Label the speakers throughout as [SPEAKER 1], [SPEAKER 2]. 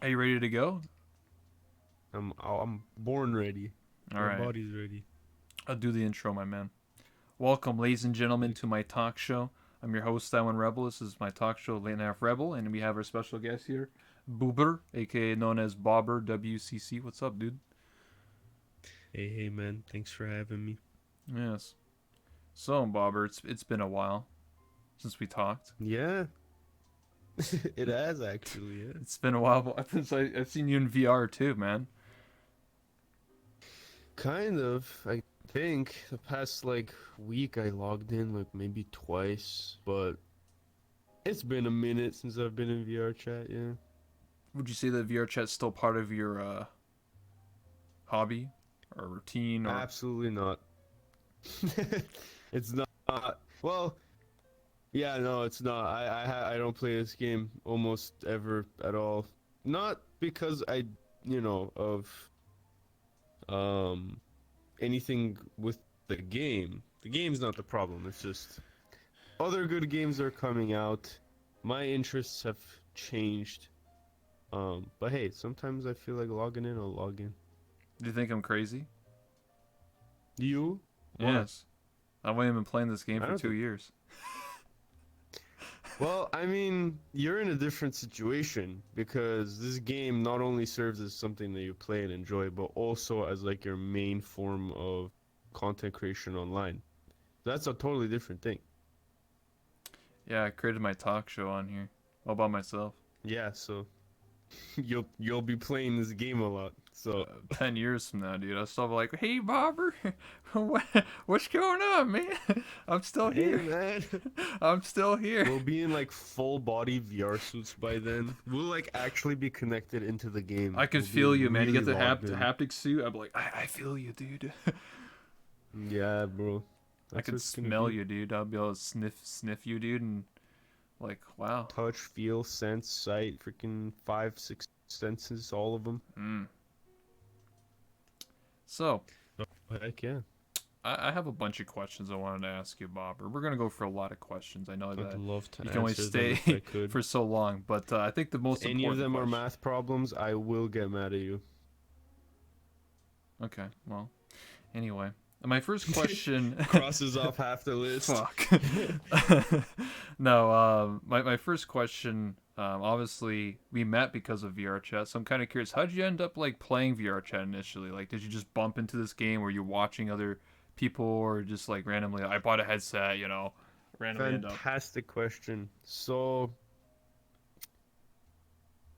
[SPEAKER 1] Are you ready to go?
[SPEAKER 2] I'm born ready.
[SPEAKER 1] All
[SPEAKER 2] My
[SPEAKER 1] right.
[SPEAKER 2] body's ready.
[SPEAKER 1] I'll do the intro, my man. Welcome, ladies and gentlemen, to my talk show. I'm your host, Taiwan Rebel. This is my talk show, Late Night Rebel, and we have our special guest here, Boober, aka known as BobberWCC. What's up, dude?
[SPEAKER 2] Hey man, thanks for having me.
[SPEAKER 1] Yes. So, Bobber, it's been a while since we talked.
[SPEAKER 2] Yeah, it has actually. Yeah,
[SPEAKER 1] It's been a while since I've seen you in VR too, man.
[SPEAKER 2] kind of. I think the past week I logged in like maybe twice, but it's been a minute since I've been in VR chat. Yeah,
[SPEAKER 1] Would you say that VR chat's still part of your hobby or routine or?
[SPEAKER 2] absolutely not. It's not. Well, yeah, no, it's not. I don't play this game almost ever at all. Not because of um anything with the game. The game's not the problem. It's just other good games are coming out. My interests have changed. But hey, sometimes I feel like logging in, I'll log in.
[SPEAKER 1] Do you think I'm crazy?
[SPEAKER 2] You? Why?
[SPEAKER 1] Yes. I've only been playing this game
[SPEAKER 2] I
[SPEAKER 1] for
[SPEAKER 2] don't
[SPEAKER 1] two
[SPEAKER 2] think.
[SPEAKER 1] years.
[SPEAKER 2] Well, I mean, you're in a different situation because this game not only serves as something that you play and enjoy, but also as like your main form of content creation online. That's a totally different thing.
[SPEAKER 1] Yeah, I created my talk show on here all by myself.
[SPEAKER 2] Yeah, so you'll be playing this game a lot. So
[SPEAKER 1] 10 years from now, dude, I'll still be like, "Hey, Bobber, what, what's going on, man? I'm still
[SPEAKER 2] hey
[SPEAKER 1] here.
[SPEAKER 2] man,
[SPEAKER 1] I'm still here."
[SPEAKER 2] we'll be in like full body VR suits by then. We'll like actually be connected into the game.
[SPEAKER 1] I could
[SPEAKER 2] We'll be
[SPEAKER 1] feel you, man. You
[SPEAKER 2] really
[SPEAKER 1] get the
[SPEAKER 2] logged in.
[SPEAKER 1] haptic suit. I'm like, I feel you, dude.
[SPEAKER 2] Yeah, bro.
[SPEAKER 1] I
[SPEAKER 2] That's what
[SPEAKER 1] could
[SPEAKER 2] it's gonna
[SPEAKER 1] smell
[SPEAKER 2] be.
[SPEAKER 1] you, dude. I'll be able to sniff you, dude, and like, wow.
[SPEAKER 2] Touch, feel, sense, sight, freaking five, six senses, all of them.
[SPEAKER 1] Mm. So,
[SPEAKER 2] Oh, heck yeah.
[SPEAKER 1] I have a bunch of questions I wanted to ask you, Bob. We're gonna go for a lot of questions. I know
[SPEAKER 2] I'd
[SPEAKER 1] that
[SPEAKER 2] love to
[SPEAKER 1] you can only
[SPEAKER 2] answer them if I
[SPEAKER 1] stay
[SPEAKER 2] could.
[SPEAKER 1] for so long, but I think the
[SPEAKER 2] If
[SPEAKER 1] most
[SPEAKER 2] any of
[SPEAKER 1] important
[SPEAKER 2] them are
[SPEAKER 1] question.
[SPEAKER 2] math problems, I will get mad at you.
[SPEAKER 1] Okay, well, anyway, my first question.
[SPEAKER 2] Crosses off half the list.
[SPEAKER 1] Fuck. No, my first question. Obviously, we met because of VR chat, so I'm kind of curious. How did you end up like playing VR chat initially? Like, did you just bump into this game? Were you watching other people, or just like randomly? I bought a headset, randomly end up.
[SPEAKER 2] Fantastic question. So,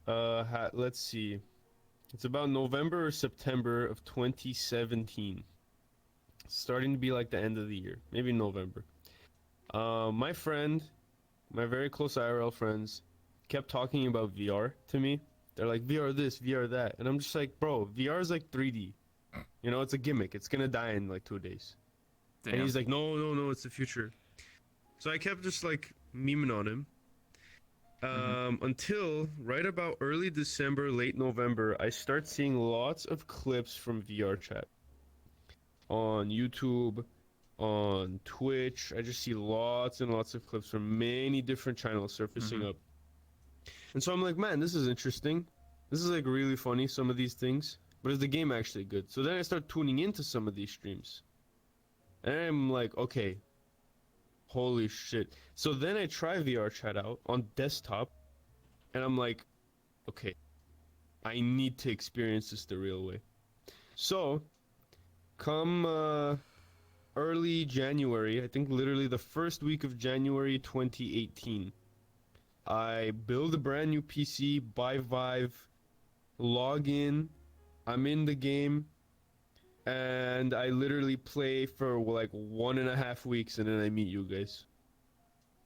[SPEAKER 2] let's see. It's about November or September of 2017. Starting to be like the end of the year, maybe November. My friend, my very close IRL friends, kept talking about VR to me. They're like, VR this, VR that. And I'm just like, bro, VR is like 3D. You know, it's a gimmick. It's gonna die in like 2 days. And
[SPEAKER 1] Damn.
[SPEAKER 2] he's like, no, no, no, it's the future. So I kept just like memeing on him.
[SPEAKER 1] Hmm.
[SPEAKER 2] Until right about early December, late November, I start seeing lots of clips from VR chat on YouTube, on Twitch. I just see lots and lots of clips from many different channels
[SPEAKER 1] Hmm.
[SPEAKER 2] surfacing up. And so I'm like, man, this is interesting. This is like really funny, some of these things. But is the game actually good? So then I start tuning into some of these streams. And I'm like, okay, holy shit. So then I try VR chat out on desktop, and I'm like, okay, I need to experience this the real way. So, come early January, I think literally the first week of January 2018, I build a brand new PC, buy Vive, log in, I'm in the game, and I literally play for like 1.5 weeks, and then I meet you guys.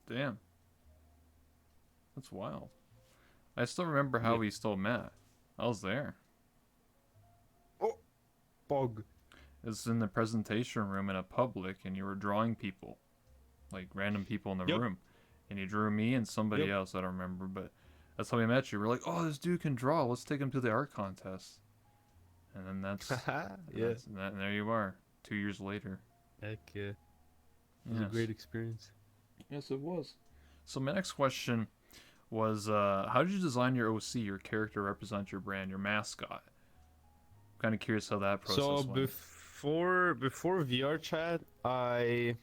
[SPEAKER 1] Damn, that's wild. I still remember how
[SPEAKER 2] Yeah.
[SPEAKER 1] we still met. I was there.
[SPEAKER 2] Oh, bug.
[SPEAKER 1] It was in the presentation room in a public, and you were drawing people, like random people in the
[SPEAKER 2] Yep,
[SPEAKER 1] room, and you drew me and somebody
[SPEAKER 2] yep.
[SPEAKER 1] else. I don't remember, but that's how we met you. We're like, oh, this dude can draw. Let's take him to the art contest. And then
[SPEAKER 2] Haha,
[SPEAKER 1] and
[SPEAKER 2] yeah.
[SPEAKER 1] and there you are, 2 years later.
[SPEAKER 2] Heck yeah. It was a
[SPEAKER 1] Yes,
[SPEAKER 2] great experience.
[SPEAKER 1] yes, it was. So my next question: was how did you design your OC, your character represents your brand, your mascot? Kind of curious how that
[SPEAKER 2] So
[SPEAKER 1] process went.
[SPEAKER 2] before VR chat, I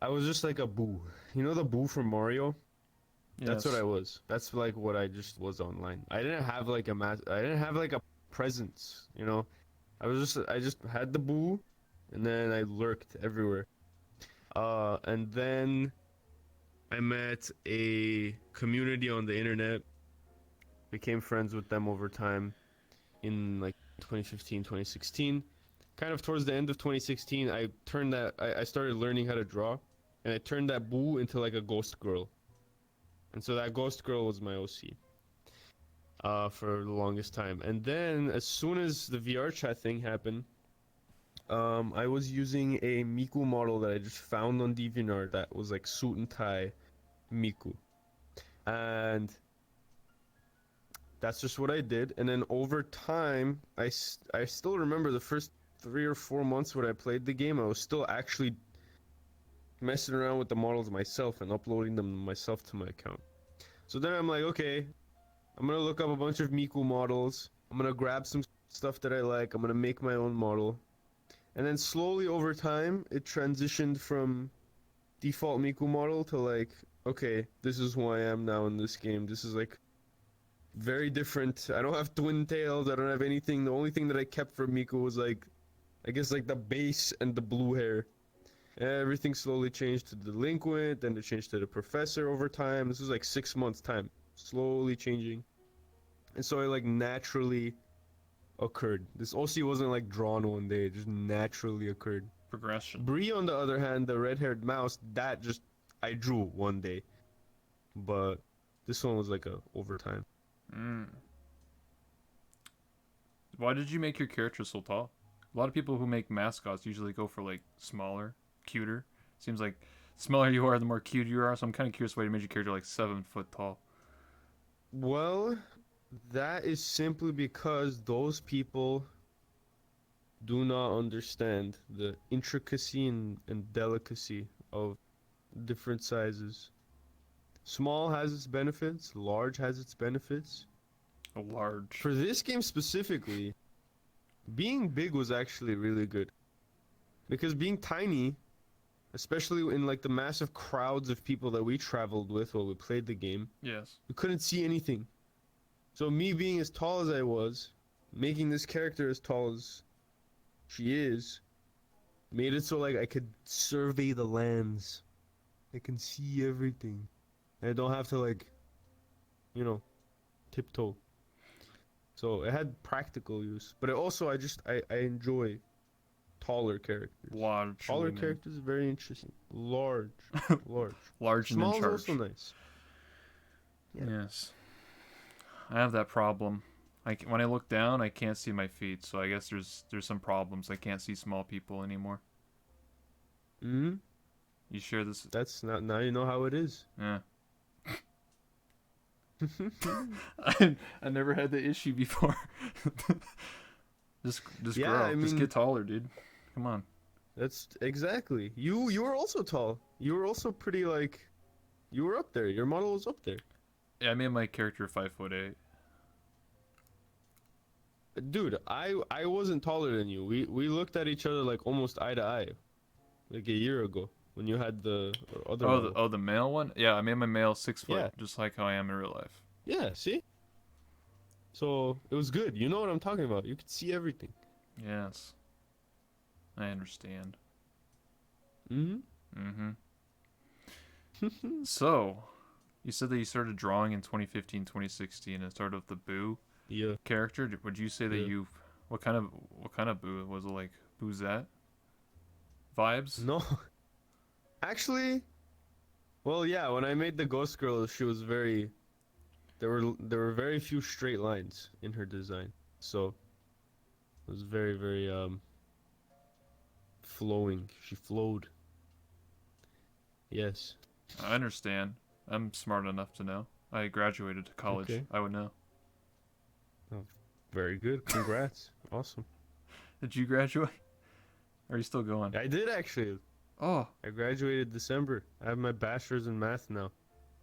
[SPEAKER 2] was just like a boo. You know the boo from Mario? That's what I
[SPEAKER 1] Yes.
[SPEAKER 2] was. That's like what I just was online. I didn't have like I didn't have like a presence, you know? I just had the boo and then I lurked everywhere. And then I met a community on the internet, became friends with them over time in like 2015, 2016. Kind of towards the end of 2016, I started learning how to draw and I turned that boo into like a ghost girl. And so that ghost girl was my OC for the longest time. And then as soon as the VR chat thing happened, I was using a Miku model that I just found on DeviantArt that was like suit and tie Miku. And that's just what I did. And then over time, I still remember the first 3 or 4 months when I played the game, I was still actually messing around with the models myself and uploading them myself to my account. So then I'm like, okay, I'm gonna look up a bunch of Miku models. I'm gonna grab some stuff that I like. I'm gonna make my own model. And then slowly over time, it transitioned from default Miku model to like, okay, this is who I am now in this game. This is like very different. I don't have twin tails. I don't have anything. The only thing that I kept from Miku was like, I guess like the base and the blue hair. Everything slowly changed to delinquent, then it changed to the professor over time. This was like 6 months time, slowly changing. And so it like naturally occurred. This OC wasn't like drawn one day, it just naturally occurred.
[SPEAKER 1] Progression.
[SPEAKER 2] Bree, on the other hand, the red-haired mouse, that just I drew one day. But this one was like a over time.
[SPEAKER 1] Mm. Why did you make your character so tall? A lot of people who make mascots usually go for like smaller, cuter. Seems like the smaller you are, the more cute you are. So I'm kind of curious why you made your character like 7 foot tall.
[SPEAKER 2] Well, that is simply because those people do not understand the intricacy and delicacy of different sizes. Small has its benefits, large has its benefits.
[SPEAKER 1] A large.
[SPEAKER 2] For this game specifically, being big was actually really good. Because being tiny, especially in like the massive crowds of people that we traveled with while we played the game,
[SPEAKER 1] Yes.
[SPEAKER 2] we couldn't see anything. So me being as tall as I was, making this character as tall as she is, made it so like I could survey the lands. I can see everything. I don't have to like, you know, tiptoe. So it had practical use, but it also I enjoy taller characters.
[SPEAKER 1] Large.
[SPEAKER 2] Taller characters are very interesting. Large, large.
[SPEAKER 1] Large and in
[SPEAKER 2] Small is
[SPEAKER 1] charge.
[SPEAKER 2] also nice. Yeah.
[SPEAKER 1] Yes. I have that problem. When I look down, I can't see my feet. So I guess there's some problems. I can't see small people anymore.
[SPEAKER 2] Hmm.
[SPEAKER 1] You share this?
[SPEAKER 2] That's not now you know how it is.
[SPEAKER 1] Yeah. I never had the issue before. just
[SPEAKER 2] Yeah,
[SPEAKER 1] grow.
[SPEAKER 2] I
[SPEAKER 1] Just
[SPEAKER 2] mean
[SPEAKER 1] get taller, dude. Come on.
[SPEAKER 2] that's exactly. You were also tall. You were also pretty like you were up there. Your model was up there.
[SPEAKER 1] Yeah, I made my character 5'8".
[SPEAKER 2] Dude, I wasn't taller than you. We looked at each other like almost eye to eye, like a year ago when you had the other model.
[SPEAKER 1] The male one? Yeah, I made my male 6 foot,
[SPEAKER 2] Yeah,
[SPEAKER 1] just like how I am in real life.
[SPEAKER 2] yeah. See, so it was good. You know what I'm talking about. You could see everything.
[SPEAKER 1] Yes, I understand.
[SPEAKER 2] Mm-hmm.
[SPEAKER 1] Mm-hmm. So, you said that you started drawing in 2015, 2016, and started with the Boo
[SPEAKER 2] Yeah,
[SPEAKER 1] character. Would you say that
[SPEAKER 2] yeah.
[SPEAKER 1] you, what kind of Boo was it? Like Boozette vibes?
[SPEAKER 2] No, actually, well, yeah. When I made the ghost girl, she was very. There were very few straight lines in her design, so it was very flowing. She flowed. Yes.
[SPEAKER 1] I understand. I'm smart enough to know. I graduated to college.
[SPEAKER 2] Okay.
[SPEAKER 1] I would know.
[SPEAKER 2] Oh, very good. Congrats. Awesome.
[SPEAKER 1] Did you graduate? Are you still going?
[SPEAKER 2] I did actually.
[SPEAKER 1] Oh,
[SPEAKER 2] I graduated December. I have my bachelor's in math now.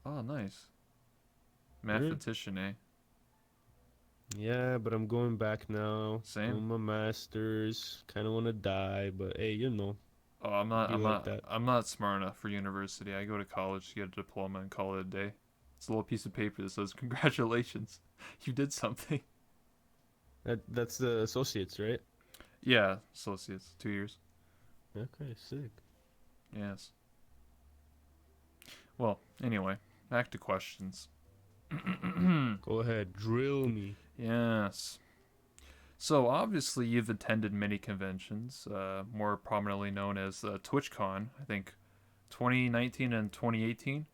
[SPEAKER 1] Oh, nice.
[SPEAKER 2] Yeah.
[SPEAKER 1] Mathematician, eh?
[SPEAKER 2] Yeah, but I'm going back now.
[SPEAKER 1] Same.
[SPEAKER 2] Doing my masters. Kind of want to die, but hey,
[SPEAKER 1] Oh, I'm
[SPEAKER 2] it'd
[SPEAKER 1] not.
[SPEAKER 2] be
[SPEAKER 1] I'm
[SPEAKER 2] like
[SPEAKER 1] not.
[SPEAKER 2] that.
[SPEAKER 1] I'm not smart enough for university. I go to college to get a diploma and call it a day. It's a little piece of paper that says congratulations, you did something.
[SPEAKER 2] That's the associates, right?
[SPEAKER 1] Yeah, associates, 2 years.
[SPEAKER 2] Okay, sick.
[SPEAKER 1] Yes. Well, anyway, back to questions.
[SPEAKER 2] Go ahead, drill me.
[SPEAKER 1] Yes. So obviously you've attended many conventions, more prominently known as TwitchCon. I think 2019 and 2018.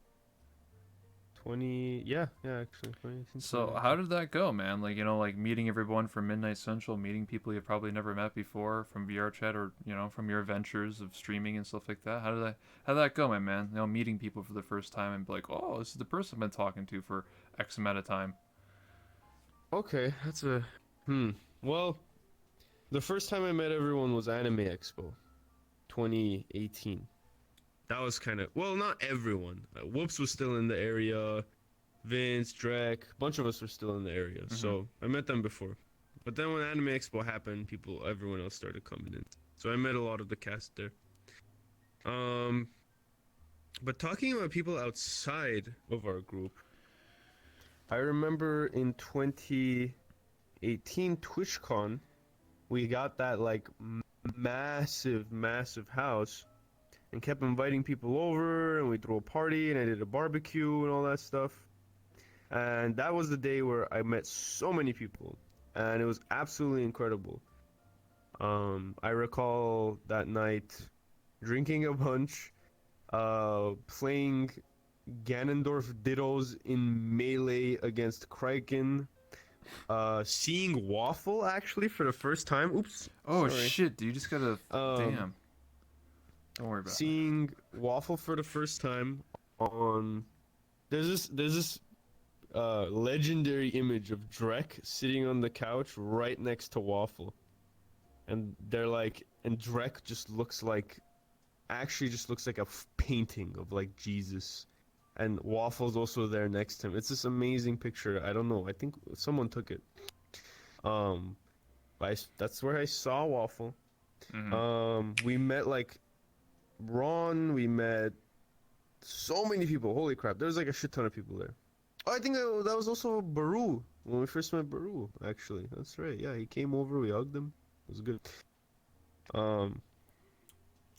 [SPEAKER 2] Yeah, actually, 2018,
[SPEAKER 1] So how did that go, man? Like, like meeting everyone from Midnight Central, meeting people you've probably never met before from VR chat, or from your adventures of streaming and stuff like that. How did that go, my man? Meeting people for the first time and be like, oh, this is the person I've been talking to for X amount of time.
[SPEAKER 2] Okay, that's a hmm. Well, the first time I met everyone was Anime Expo, 2018. That was kind of well, not everyone. Whoops was still in the area. Vince, Drek, a bunch of us were still in the area,
[SPEAKER 1] Hmm.
[SPEAKER 2] so I met them before. But then when Anime Expo happened, everyone else started coming in. So I met a lot of the cast there. Um, but talking about people outside of our group, I remember in 2018 TwitchCon, we got that like massive house and kept inviting people over, and we threw a party, and I did a barbecue and all that stuff. And that was the day where I met so many people, and it was absolutely incredible. I recall that night drinking a bunch, playing Ganondorf Dittos in melee against Kraken, seeing Waffle actually for the first time. Oops,
[SPEAKER 1] Oh
[SPEAKER 2] sorry.
[SPEAKER 1] shit, dude, you just gotta.
[SPEAKER 2] Um,
[SPEAKER 1] Damn. Don't worry about it.
[SPEAKER 2] seeing Waffle for the first time on there's this legendary image of Drek sitting on the couch right next to Waffle. And they're like, and Drek just looks like a painting of like Jesus. And Waffle's also there next to him. It's this amazing picture. I don't know. I think someone took it. Um, that's where I saw Waffle.
[SPEAKER 1] Hmm.
[SPEAKER 2] We met like Ron. We met so many people. Holy crap! There was like a shit ton of people there. Oh, I think that was also Baru when we first met Baru. Actually, that's right. Yeah, he came over. We hugged him. It was good. Um,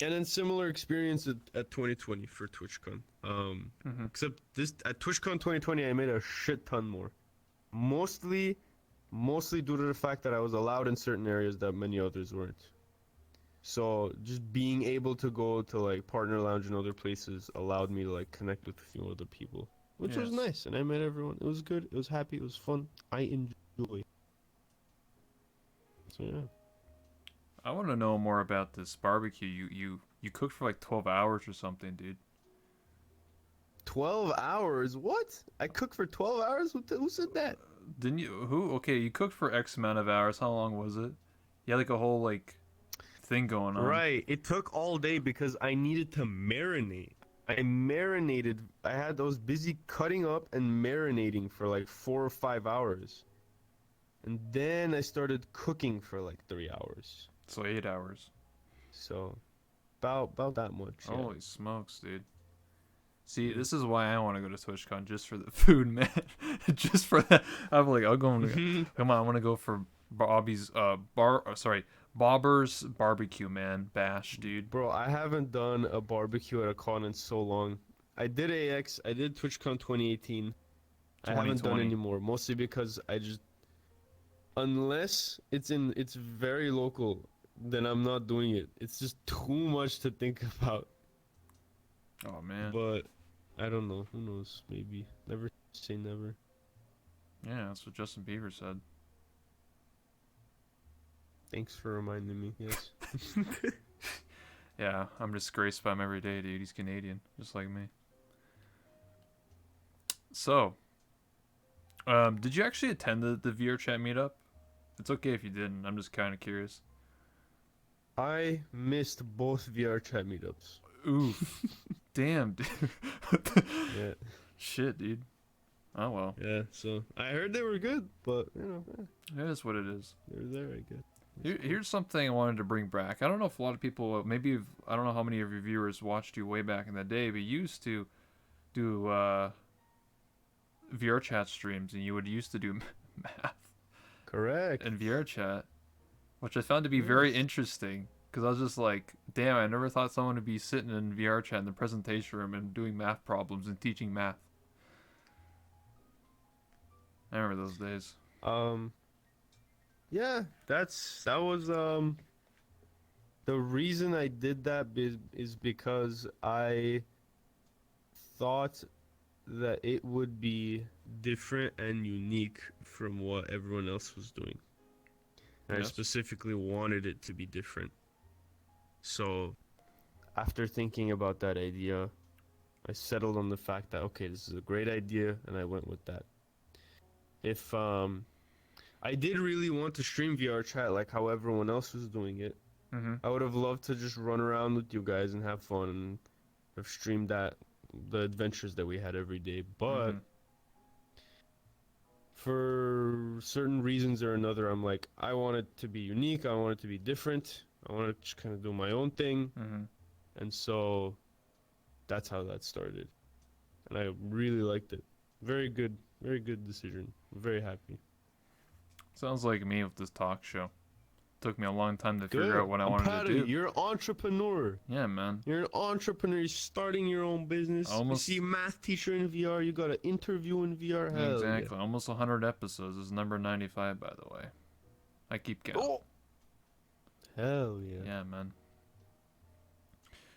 [SPEAKER 2] and then similar experience at 2020 for TwitchCon.
[SPEAKER 1] Hmm.
[SPEAKER 2] Except this at TwitchCon 2020, I made a shit ton more. Mostly, mostly due to the fact that I was allowed in certain areas that many others weren't. So just being able to go to like partner lounge and other places allowed me to like connect with a few other people, which was
[SPEAKER 1] Yes.
[SPEAKER 2] nice. And I met everyone. It was good. It was happy. It was fun. I enjoyed. So yeah.
[SPEAKER 1] I want to know more about this barbecue. You cooked for like 12 hours or something, dude.
[SPEAKER 2] 12 hours? What? I cooked for 12 hours? Who said that?
[SPEAKER 1] Didn't you? Who? Okay, you cooked for X amount of hours. How long was it? You had like a whole like thing going on.
[SPEAKER 2] Right. It took all day because I needed to marinate. I marinated. I was busy cutting up and marinating for like 4 or 5 hours. And then I started cooking for like 3 hours.
[SPEAKER 1] So 8 hours.
[SPEAKER 2] So about that much, yeah.
[SPEAKER 1] Holy smokes, dude. See,
[SPEAKER 2] Yeah.
[SPEAKER 1] this is why I want to go to TwitchCon just for the food, man. Just for that. I'm like, I'm going to come on. I want to go for Bobby's Bobber's barbecue, man. Bash, dude.
[SPEAKER 2] Bro, I haven't done a barbecue at a con in so long. I did TwitchCon 2018. I haven't done
[SPEAKER 1] 2020.
[SPEAKER 2] any more, mostly because unless it's very local, then I'm not doing it. It's just too much to think about.
[SPEAKER 1] Oh man.
[SPEAKER 2] But I don't know. Who knows? Maybe. Never say never.
[SPEAKER 1] Yeah, that's what Justin Bieber said.
[SPEAKER 2] Thanks for reminding me. Yes.
[SPEAKER 1] Yeah, I'm disgraced by him every day, dude. He's Canadian, just like me. So, did you actually attend the VR chat meetup? It's okay if you didn't. I'm just kind of curious.
[SPEAKER 2] I missed both VR chat meetups.
[SPEAKER 1] Oof. Damn, dude.
[SPEAKER 2] Yeah.
[SPEAKER 1] Shit, dude. Oh well.
[SPEAKER 2] Yeah, so I heard they were good, but
[SPEAKER 1] It is what it is.
[SPEAKER 2] they're there, I guess. That's cool.
[SPEAKER 1] Here's something I wanted to bring back. I don't know if a lot of people, maybe I don't know how many of your viewers watched you way back in the day, but you used to do VR chat streams, and you would used to do math
[SPEAKER 2] Correct.
[SPEAKER 1] in VR chat, which I found to be very
[SPEAKER 2] Yes.
[SPEAKER 1] interesting. Because I was just like, damn, I never thought someone would be sitting in VR chat in the presentation room and doing math problems and teaching math. I remember those days.
[SPEAKER 2] Um, yeah, that was the reason I did that is because I thought that it would be different and unique from what everyone else was doing. And I
[SPEAKER 1] Yes.
[SPEAKER 2] specifically wanted it to be different. So, after thinking about that idea, I settled on the fact that okay, this is a great idea, and I went with that. If I did really want to stream VR chat like how everyone else was doing it,
[SPEAKER 1] Mm-hmm.
[SPEAKER 2] I would have loved to just run around with you guys and have fun and have streamed the adventures that we had every day. But
[SPEAKER 1] Mm-hmm.
[SPEAKER 2] for certain reasons or another, I'm like, I want it to be unique. I want it to be different. I want to just kind of do my own thing.
[SPEAKER 1] Mm-hmm.
[SPEAKER 2] And so that's how that started. And I really liked it. Very good decision. I'm very happy.
[SPEAKER 1] Sounds like me with this talk show. Took me a long time to
[SPEAKER 2] Good.
[SPEAKER 1] figure out what I
[SPEAKER 2] I'm
[SPEAKER 1] wanted
[SPEAKER 2] proud
[SPEAKER 1] to
[SPEAKER 2] of you.
[SPEAKER 1] do.
[SPEAKER 2] You're an entrepreneur.
[SPEAKER 1] Yeah, man.
[SPEAKER 2] You're an entrepreneur. You're starting your own business.
[SPEAKER 1] Almost-
[SPEAKER 2] You see math teacher in VR. You got an interview in VR. Hell
[SPEAKER 1] Exactly. Almost 100 episodes. This is number 95, by the way. I keep
[SPEAKER 2] yeah.
[SPEAKER 1] counting.
[SPEAKER 2] Oh. Hell yeah.
[SPEAKER 1] Yeah, man.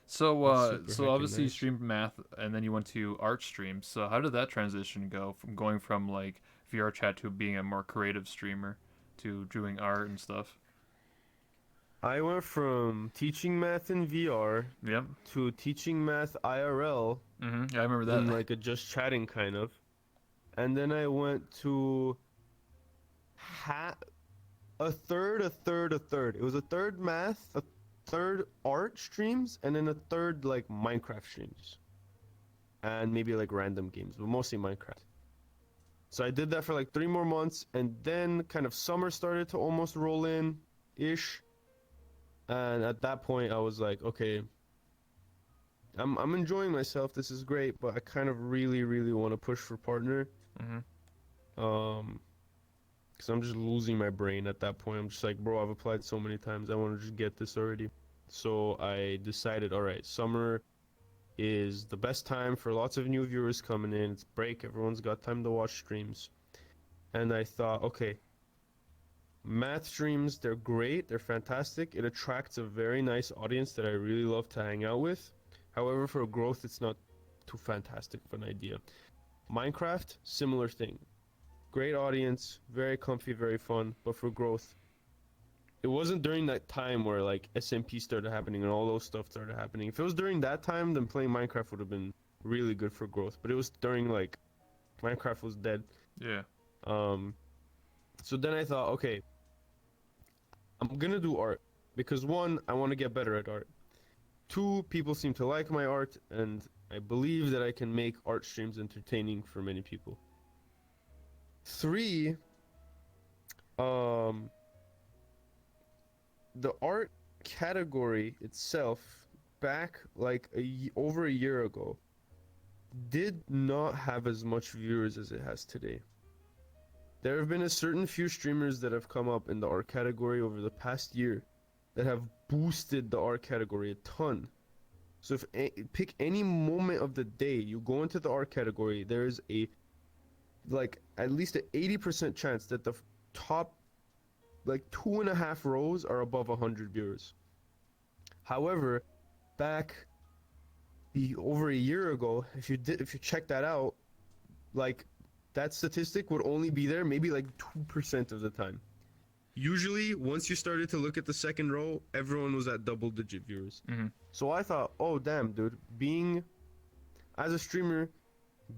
[SPEAKER 1] So,
[SPEAKER 2] That's super
[SPEAKER 1] so
[SPEAKER 2] heckin'
[SPEAKER 1] obviously you
[SPEAKER 2] nice.
[SPEAKER 1] streamed math, and then you went to art streams. So how did that transition go from going from like VR chat to being a more creative streamer to doing art and stuff?
[SPEAKER 2] I went from teaching math in VR
[SPEAKER 1] Yep.
[SPEAKER 2] to teaching math IRL
[SPEAKER 1] Mm-hmm. Yeah, I remember
[SPEAKER 2] in
[SPEAKER 1] that.
[SPEAKER 2] like a just chatting kind of. And then I went to a third, a third, a third. It was a third math, a third art streams, and then a third like Minecraft streams. And maybe like random games, but mostly Minecraft. So I did that for like 3 more months, and then kind of summer started to almost roll in ish. And at that point I was like, okay, I'm enjoying myself. This is great, but I kind of really want to push for partner.
[SPEAKER 1] Mm-hmm.
[SPEAKER 2] Because I'm just losing my brain at that point. I'm just like, bro, I've applied so many times. I want to just get this already. So I decided, all right, summer is the best time for lots of new viewers coming in. It's break. Everyone's got time to watch streams. And I thought, okay, math streams, they're great. They're fantastic. It attracts a very nice audience that I really love to hang out with. However, for growth, it's not too fantastic of an idea. Minecraft, similar thing. Great audience, very comfy, very fun, but for growth, it wasn't during that time where like SMP started happening and all those stuff started happening. If it was during that time, then playing Minecraft would have been really good for growth. But it was during like Minecraft was dead.
[SPEAKER 1] Yeah.
[SPEAKER 2] So then I thought, okay, I'm gonna do art because one, I want to get better at art. Two, people seem to like my art, and I believe that I can make art streams entertaining for many people. Three, the art category itself, back like over a year ago, did not have as much viewers as it has today. There have been a certain few streamers that have come up in the art category over the past year that have boosted the art category a ton. So if pick any moment of the day, you go into the art category, there is a like at least an 80% chance that the top like 2.5 rows are above 100 viewers. However, back over a year ago, if you check that out, like that statistic would only be there maybe like 2% of the time. Usually, once you started to look at the second row, everyone was at double-digit viewers.
[SPEAKER 1] Mm-hmm.
[SPEAKER 2] So I thought, oh damn, dude, as a streamer,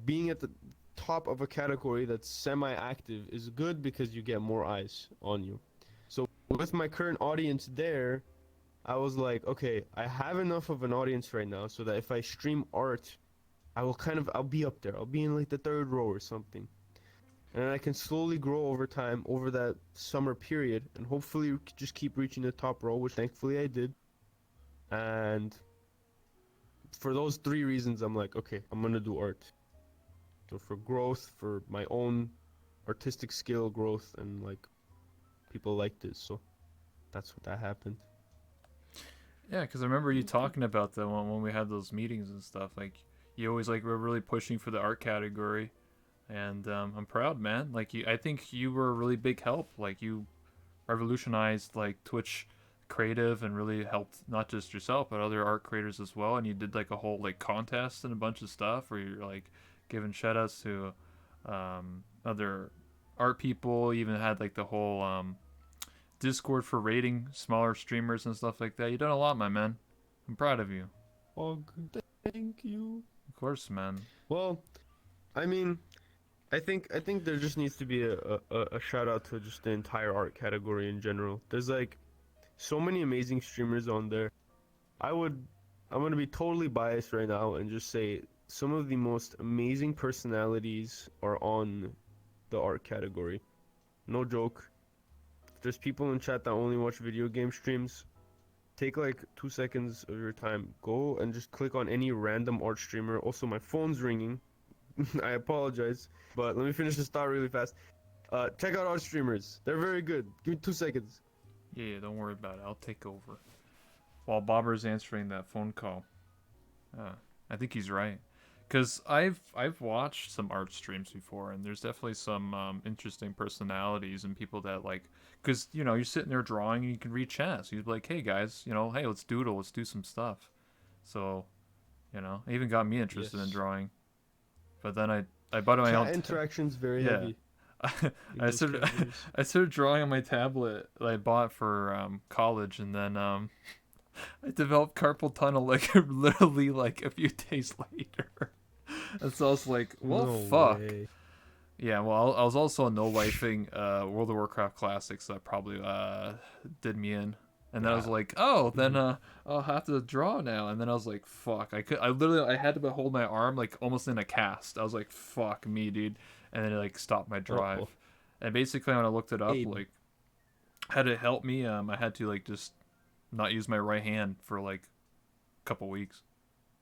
[SPEAKER 2] being at the top of a category that's semi-active is good because you get more eyes on you. So with my current audience there, I was like, okay, I have enough of an audience right now so that if I stream art, I'll be up there. I'll be in like the third row or something. And I can slowly grow over time over that summer period and hopefully just keep reaching the top row, which thankfully I did. And for those three reasons, I'm like, okay, I'm gonna do art. So for growth, for my own artistic skill growth, and like people like this, so that's what that happened.
[SPEAKER 1] Yeah, because I remember you talking about that when we had those meetings and stuff. Like, you always like were really pushing for the art category, and I'm proud, man. Like, I think you were a really big help. Like, you revolutionized like Twitch creative and really helped not just yourself but other art creators as well. And you did like a whole like contest and a bunch of stuff where you're like giving shout outs to other art people. You even had like the whole Discord for rating smaller streamers and stuff like that. You done a lot, my man. I'm proud of you.
[SPEAKER 2] Oh, thank you.
[SPEAKER 1] Of course, man.
[SPEAKER 2] Well, I mean, I think there just needs to be a shout out to just the entire art category in general. There's like so many amazing streamers on there. I would I'm gonna be totally biased right now and just say some of the most amazing personalities are on the art category. No joke. If there's people in chat that only watch video game streams, take like 2 seconds of your time. Go and just click on any random art streamer. Also, my phone's ringing. I apologize, but let me finish this thought really fast. Check out art streamers. They're very good. Give me 2 seconds.
[SPEAKER 1] Yeah, don't worry about it. I'll take over. While Bobber's answering that phone call. I think he's right. Because I've watched some art streams before, and there's definitely some interesting personalities and people that like, because you're sitting there drawing and you can read chat. So you'd be like, hey guys, hey, let's doodle, let's do some stuff. So, it even got me interested in
[SPEAKER 2] Yes.
[SPEAKER 1] drawing. But then I bought my own.
[SPEAKER 2] Chat interaction's very
[SPEAKER 1] Yeah.
[SPEAKER 2] heavy in
[SPEAKER 1] I
[SPEAKER 2] those
[SPEAKER 1] started
[SPEAKER 2] categories.
[SPEAKER 1] I started drawing on my tablet that I bought for college, and then I developed carpal tunnel like literally like a few days later. And so I was like, well,
[SPEAKER 2] No
[SPEAKER 1] fuck.
[SPEAKER 2] way.
[SPEAKER 1] Yeah, well, I was also no lifing World of Warcraft Classics, so that probably did me in. And then I was
[SPEAKER 2] Ah.
[SPEAKER 1] like, oh, then I'll have to draw now. And then I was like, fuck. I had to hold my arm like almost in a cast. I was like, fuck me, dude. And then it like stopped my drive.
[SPEAKER 2] Uh-oh.
[SPEAKER 1] And basically when I looked it up,
[SPEAKER 2] Hey,
[SPEAKER 1] like had it help me, I had to like just not use my right hand for like a couple weeks.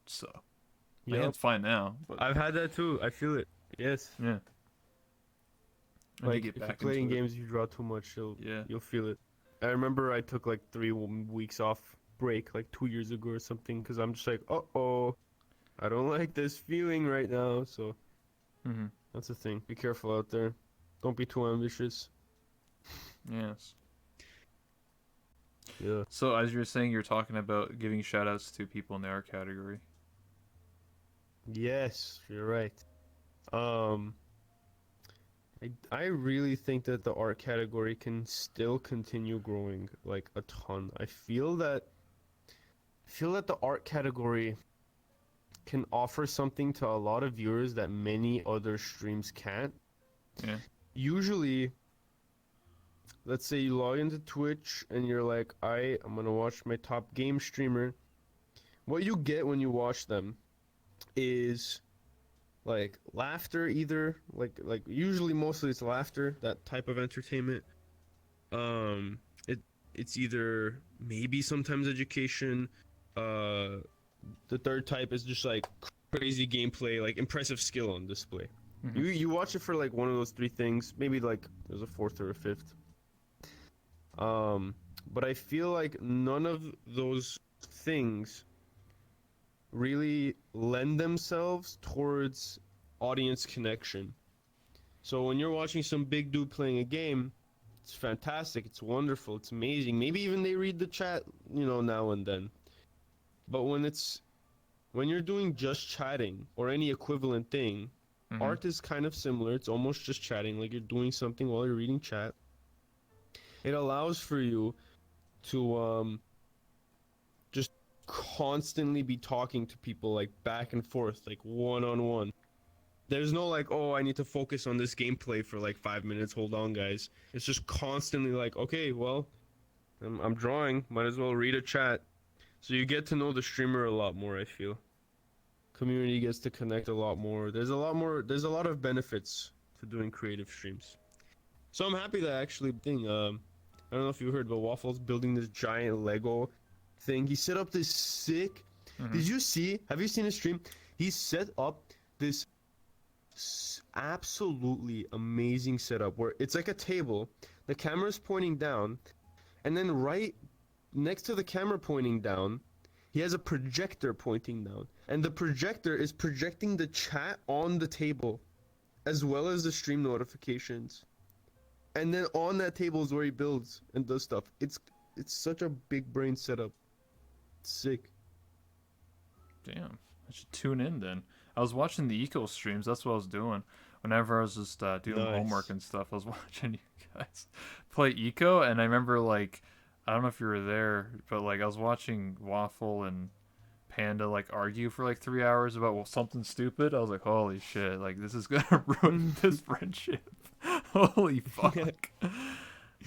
[SPEAKER 1] So my
[SPEAKER 2] yep.
[SPEAKER 1] hand's fine now, but
[SPEAKER 2] I've had that too. I feel it. Yes.
[SPEAKER 1] yeah. I need to
[SPEAKER 2] Like
[SPEAKER 1] get
[SPEAKER 2] if you
[SPEAKER 1] back
[SPEAKER 2] play in
[SPEAKER 1] into it.
[SPEAKER 2] games, you draw too much,
[SPEAKER 1] Yeah.
[SPEAKER 2] you'll feel it. I remember I took like 3 weeks off break like 2 years ago or something because I'm just like, uh-oh, I don't like this feeling right now. So
[SPEAKER 1] Mhm.
[SPEAKER 2] that's the thing. Be careful out there. Don't be too ambitious.
[SPEAKER 1] Yes.
[SPEAKER 2] Yeah.
[SPEAKER 1] So as you were saying, you're talking about giving shout outs to people in the art category.
[SPEAKER 2] Yes, you're right. Um, I really think that the art category can still continue growing like a ton. I feel that the art category can offer something to a lot of viewers that many other streams can't.
[SPEAKER 1] Yeah.
[SPEAKER 2] Usually, let's say you log into Twitch and you're like, I'm gonna watch my top game streamer. What you get when you watch them is like laughter, either like usually mostly it's laughter, that type of entertainment. Um, it's either maybe sometimes education. Uh, the third type is just like crazy gameplay, like impressive skill on display.
[SPEAKER 1] Mhm.
[SPEAKER 2] You watch it for like one of those three things. Maybe like there's a fourth or a fifth. But I feel like none of those things really lend themselves towards audience connection. So when you're watching some big dude playing a game, it's fantastic, it's wonderful, it's amazing. Maybe even they read the chat, now and then. But when you're doing just chatting or any equivalent thing,
[SPEAKER 1] Mhm.
[SPEAKER 2] art is kind of similar. It's almost just chatting, like you're doing something while you're reading chat. It allows for you to just constantly be talking to people like back and forth, like one on one. There's no like, oh, I need to focus on this gameplay for like 5 minutes. Hold on, guys. It's just constantly like, okay, well, I'm drawing. Might as well read a chat. So you get to know the streamer a lot more, I feel. Community gets to connect a lot more. There's a lot more. There's a lot of benefits to doing creative streams. So I'm happy that actually I don't know if you heard, but Waffle's building this giant Lego thing. He set up this sick.
[SPEAKER 1] Hmm.
[SPEAKER 2] Did you see? Have you seen his stream? He set up this absolutely amazing setup where it's like a table, the camera's pointing down, and then right next to the camera pointing down, he has a projector pointing down, and the projector is projecting the chat on the table, as well as the stream notifications. And then on that table is where he builds and does stuff. It's such a big brain setup. It's sick.
[SPEAKER 1] Damn, I should tune in then. I was watching the eco streams. That's what I was doing. Whenever I was just doing
[SPEAKER 2] Nice.
[SPEAKER 1] homework and stuff, I was watching you guys play eco, and I remember like, I don't know if you were there, but like I was watching Waffle and Panda like argue for like 3 hours about something stupid. I was like, holy shit, like this is gonna ruin this friendship. Holy fuck.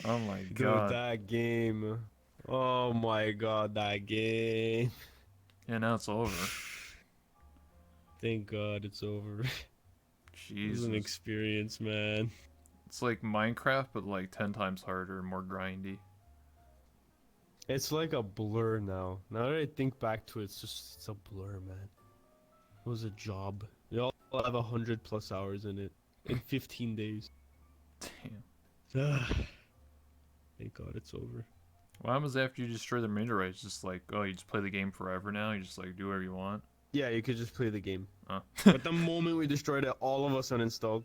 [SPEAKER 1] Oh my
[SPEAKER 2] Dude,
[SPEAKER 1] god.
[SPEAKER 2] that game. Oh my god, that game.
[SPEAKER 1] Yeah, now it's over.
[SPEAKER 2] Thank God it's over. It was an
[SPEAKER 1] Jesus.
[SPEAKER 2] experience, man.
[SPEAKER 1] It's like Minecraft, but like 10 times harder and more grindy.
[SPEAKER 2] It's like a blur now. Now that I think back to it, it's a blur, man. It was a job. We all have 100+ hours in it in 15 days.
[SPEAKER 1] Damn.
[SPEAKER 2] Thank God it's over.
[SPEAKER 1] What happens after you destroy the meteorite? It's just like, oh, you just play the game forever now? You just like do whatever you want?
[SPEAKER 2] Yeah, you could just play the game.
[SPEAKER 1] Oh.
[SPEAKER 2] But the moment we destroyed it, all of us uninstalled.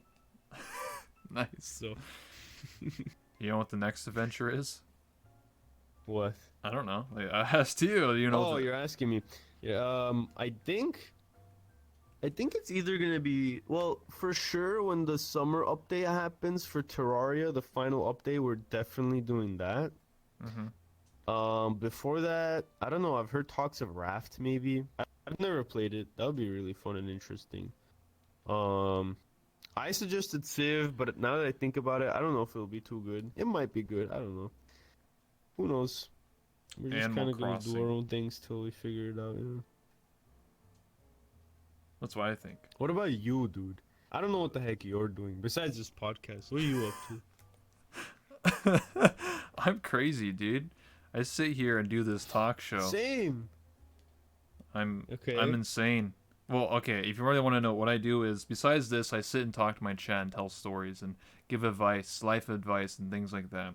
[SPEAKER 1] Nice.
[SPEAKER 2] So,
[SPEAKER 1] You know what the next adventure is?
[SPEAKER 2] what?
[SPEAKER 1] I don't know. Like, I asked you. You know.
[SPEAKER 2] Oh, you're asking me. Yeah, I think it's either gonna be, well, for sure when the summer update happens for Terraria, the final update, we're definitely doing that. Before that, I don't know. I've heard talks of Raft maybe. I've never played it. That would be really fun and interesting. I suggested Civ, but now that I think about it, I don't know if it'll be too good. It might be good. I don't know. Who knows? We're just
[SPEAKER 1] Animal
[SPEAKER 2] kind of gonna do
[SPEAKER 1] Crossing.
[SPEAKER 2] our own things till we figure it out. You know?
[SPEAKER 1] That's what I think.
[SPEAKER 2] What about you, dude? I don't know what the heck you're doing besides this podcast. What are you up to?
[SPEAKER 1] I'm crazy, dude. I sit here and do this talk show.
[SPEAKER 2] Same.
[SPEAKER 1] I'm
[SPEAKER 2] Okay.
[SPEAKER 1] insane. Well, okay, if you really want to know what I do is, besides this, I sit and talk to my chat and tell stories and give advice, life advice, and things like that.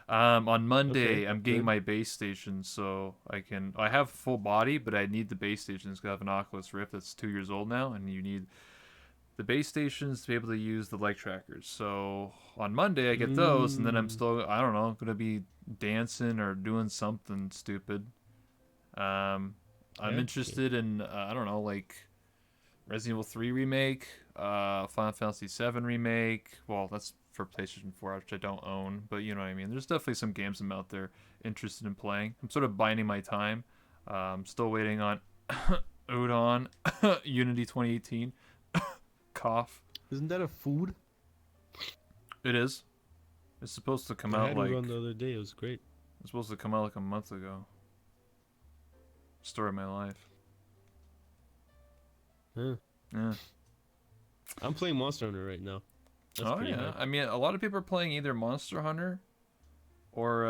[SPEAKER 1] On Monday,
[SPEAKER 2] Okay,
[SPEAKER 1] I'm getting
[SPEAKER 2] good.
[SPEAKER 1] my base station, so I have full body, but I need the base stations because I have an Oculus Rift that's 2 years old now, and you need the base stations to be able to use the leg trackers. So on Monday, I get those, and then I'm still, I don't know, gonna be dancing or doing something stupid. I'm
[SPEAKER 2] Yeah.
[SPEAKER 1] interested in, I don't know, like Resident Evil 3 remake, Final Fantasy 7 remake. Well, that's for PlayStation 4, which I don't own, but you know what I mean. There's definitely some games I'm out there interested in playing. I'm sort of biding my time. Still waiting on Udon Unity 2018. Cough.
[SPEAKER 2] Isn't that a food?
[SPEAKER 1] It is. It's supposed to come
[SPEAKER 2] I
[SPEAKER 1] out
[SPEAKER 2] had
[SPEAKER 1] like
[SPEAKER 2] one the other day. It was great.
[SPEAKER 1] it's supposed to come out like a month ago. Story of my life.
[SPEAKER 2] Huh.
[SPEAKER 1] Yeah.
[SPEAKER 2] I'm playing Monster Hunter right now. That's
[SPEAKER 1] Oh
[SPEAKER 2] pretty
[SPEAKER 1] yeah.
[SPEAKER 2] hype.
[SPEAKER 1] I mean, a lot of people are playing either Monster Hunter or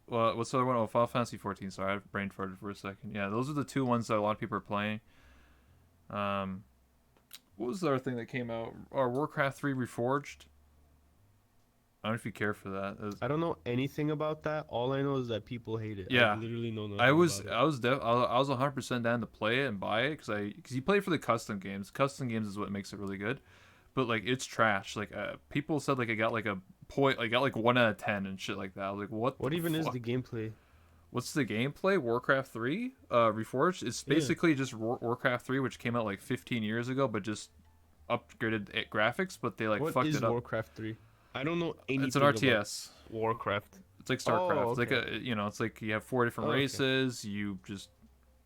[SPEAKER 1] well, what's the other one? Oh, Final Fantasy 14. Sorry, I brain farted for a second. Yeah, those are the two ones that a lot of people are playing. What was the other thing that came out? Or Warcraft 3 Reforged. I don't know if you care for that.
[SPEAKER 2] I don't know anything about that. All I know is that people hate it.
[SPEAKER 1] Yeah.
[SPEAKER 2] I literally know nothing
[SPEAKER 1] I was
[SPEAKER 2] about it.
[SPEAKER 1] I was 100% down to play it and buy it because you play for the custom games. Custom games is what makes it really good. But like it's trash. Like people said like it got like a point, like got like 1 out of 10 and shit like that. I was like, what?
[SPEAKER 2] What
[SPEAKER 1] the
[SPEAKER 2] even is
[SPEAKER 1] fuck?
[SPEAKER 2] the gameplay?
[SPEAKER 1] What's the gameplay? Warcraft 3 Reforged. It's
[SPEAKER 2] Yeah.
[SPEAKER 1] basically just Warcraft 3, which came out like 15 years ago, but just upgraded graphics. But they like
[SPEAKER 2] What
[SPEAKER 1] fucked
[SPEAKER 2] is
[SPEAKER 1] it up.
[SPEAKER 2] Warcraft 3? I don't know anything.
[SPEAKER 1] It's an
[SPEAKER 2] about
[SPEAKER 1] RTS.
[SPEAKER 2] Warcraft.
[SPEAKER 1] It's like StarCraft.
[SPEAKER 2] Oh,
[SPEAKER 1] It's like
[SPEAKER 2] okay.
[SPEAKER 1] it's like you have 4 different
[SPEAKER 2] Oh, okay.
[SPEAKER 1] races. You just,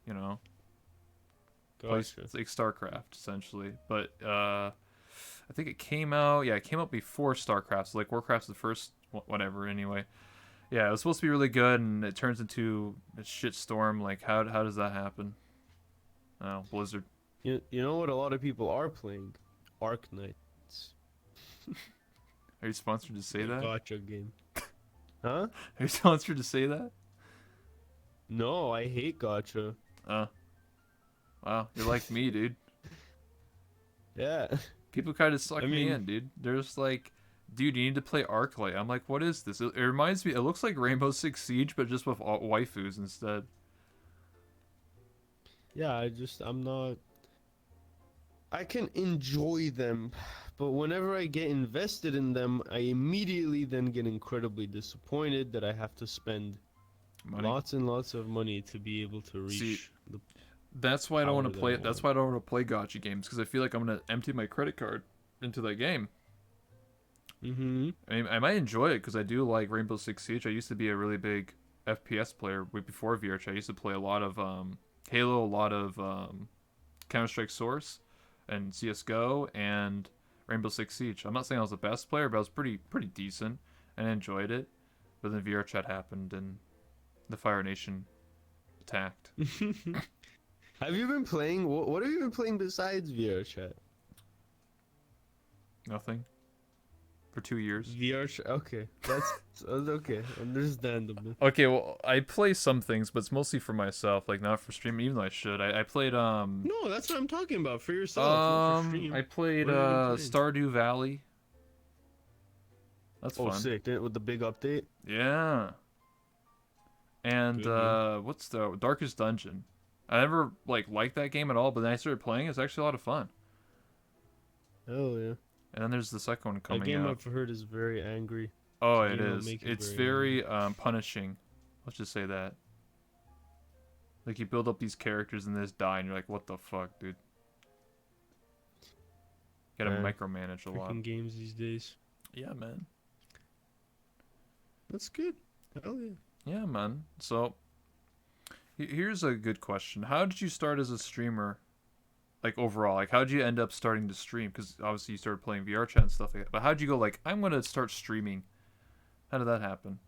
[SPEAKER 2] Gotcha.
[SPEAKER 1] it's like StarCraft essentially. But I think it came out. Yeah, it came out before StarCraft. So like Warcraft's the first, whatever. Anyway, Yeah, it was supposed to be really good, and it turns into a shit storm. Like, how does that happen? Oh, Blizzard.
[SPEAKER 2] You know what a lot of people are playing? Arc Knights.
[SPEAKER 1] Are you sponsored to say
[SPEAKER 2] The
[SPEAKER 1] that?
[SPEAKER 2] gacha game. Huh?
[SPEAKER 1] Are you sponsored to say that?
[SPEAKER 2] No, I hate gacha.
[SPEAKER 1] Oh, wow, you're like me, dude.
[SPEAKER 2] Yeah.
[SPEAKER 1] People kind of
[SPEAKER 2] I
[SPEAKER 1] suck me
[SPEAKER 2] mean,
[SPEAKER 1] in, dude. They're just like, dude, you need to play Arclight. I'm like, what is this? It reminds me. It looks like Rainbow Six Siege, but just with waifus instead.
[SPEAKER 2] yeah, I'm not. I can enjoy them, but whenever I get invested in them, I immediately then get incredibly disappointed that I have to spend
[SPEAKER 1] Money.
[SPEAKER 2] lots and lots of money to be able to
[SPEAKER 1] See,
[SPEAKER 2] reach the
[SPEAKER 1] that's why I don't want
[SPEAKER 2] power
[SPEAKER 1] to
[SPEAKER 2] that I
[SPEAKER 1] play it. That's
[SPEAKER 2] want.
[SPEAKER 1] why I don't want to play gotcha games because I feel like I'm gonna empty my credit card into that game.
[SPEAKER 2] Mm-hmm.
[SPEAKER 1] I mean, I might enjoy it because I do like Rainbow Six Siege. I used to be a really big FPS player way before VRChat. I used to play a lot of Halo, a lot of Counter Strike Source, and CS:GO, and Rainbow Six Siege. I'm not saying I was the best player, but I was pretty decent and I enjoyed it. But then VRChat happened and the Fire Nation attacked.
[SPEAKER 2] Have you been playing? What have you been playing besides VR chat?
[SPEAKER 1] Nothing for 2 years.
[SPEAKER 2] VR chat. Okay, that's okay. Understandable.
[SPEAKER 1] Okay, well, I play some things, but it's mostly for myself, like not for streaming. Even though I should, I played
[SPEAKER 2] No, that's what I'm talking about. For yourself, not for
[SPEAKER 1] I
[SPEAKER 2] stream.
[SPEAKER 1] played
[SPEAKER 2] What have you been playing?
[SPEAKER 1] Stardew Valley. That's
[SPEAKER 2] Oh,
[SPEAKER 1] fun.
[SPEAKER 2] sick! Did it with the big update.
[SPEAKER 1] Yeah. And
[SPEAKER 2] Good game.
[SPEAKER 1] what's the Darkest Dungeon? I never liked that game at all, but then I started playing. It's actually a lot of fun.
[SPEAKER 2] Oh yeah.
[SPEAKER 1] And then there's the second one
[SPEAKER 2] That
[SPEAKER 1] coming
[SPEAKER 2] game
[SPEAKER 1] out.
[SPEAKER 2] I've heard is very angry.
[SPEAKER 1] Oh,
[SPEAKER 2] It's a
[SPEAKER 1] it
[SPEAKER 2] game I'm
[SPEAKER 1] is.
[SPEAKER 2] making
[SPEAKER 1] It's
[SPEAKER 2] very
[SPEAKER 1] very punishing. Let's just say that. Like you build up these characters and they just die, and you're like, what the fuck, dude? Gotta
[SPEAKER 2] Man,
[SPEAKER 1] micromanage a lot.
[SPEAKER 2] freaking games these days.
[SPEAKER 1] Yeah, man.
[SPEAKER 2] That's good. Hell yeah.
[SPEAKER 1] Yeah, man. So, here's a good question. How did you start as a streamer? Like, overall? Like, how did you end up starting to stream? Because, obviously, you started playing VR chat and stuff like that. But how did you go, like, I'm going to start streaming? How did that happen?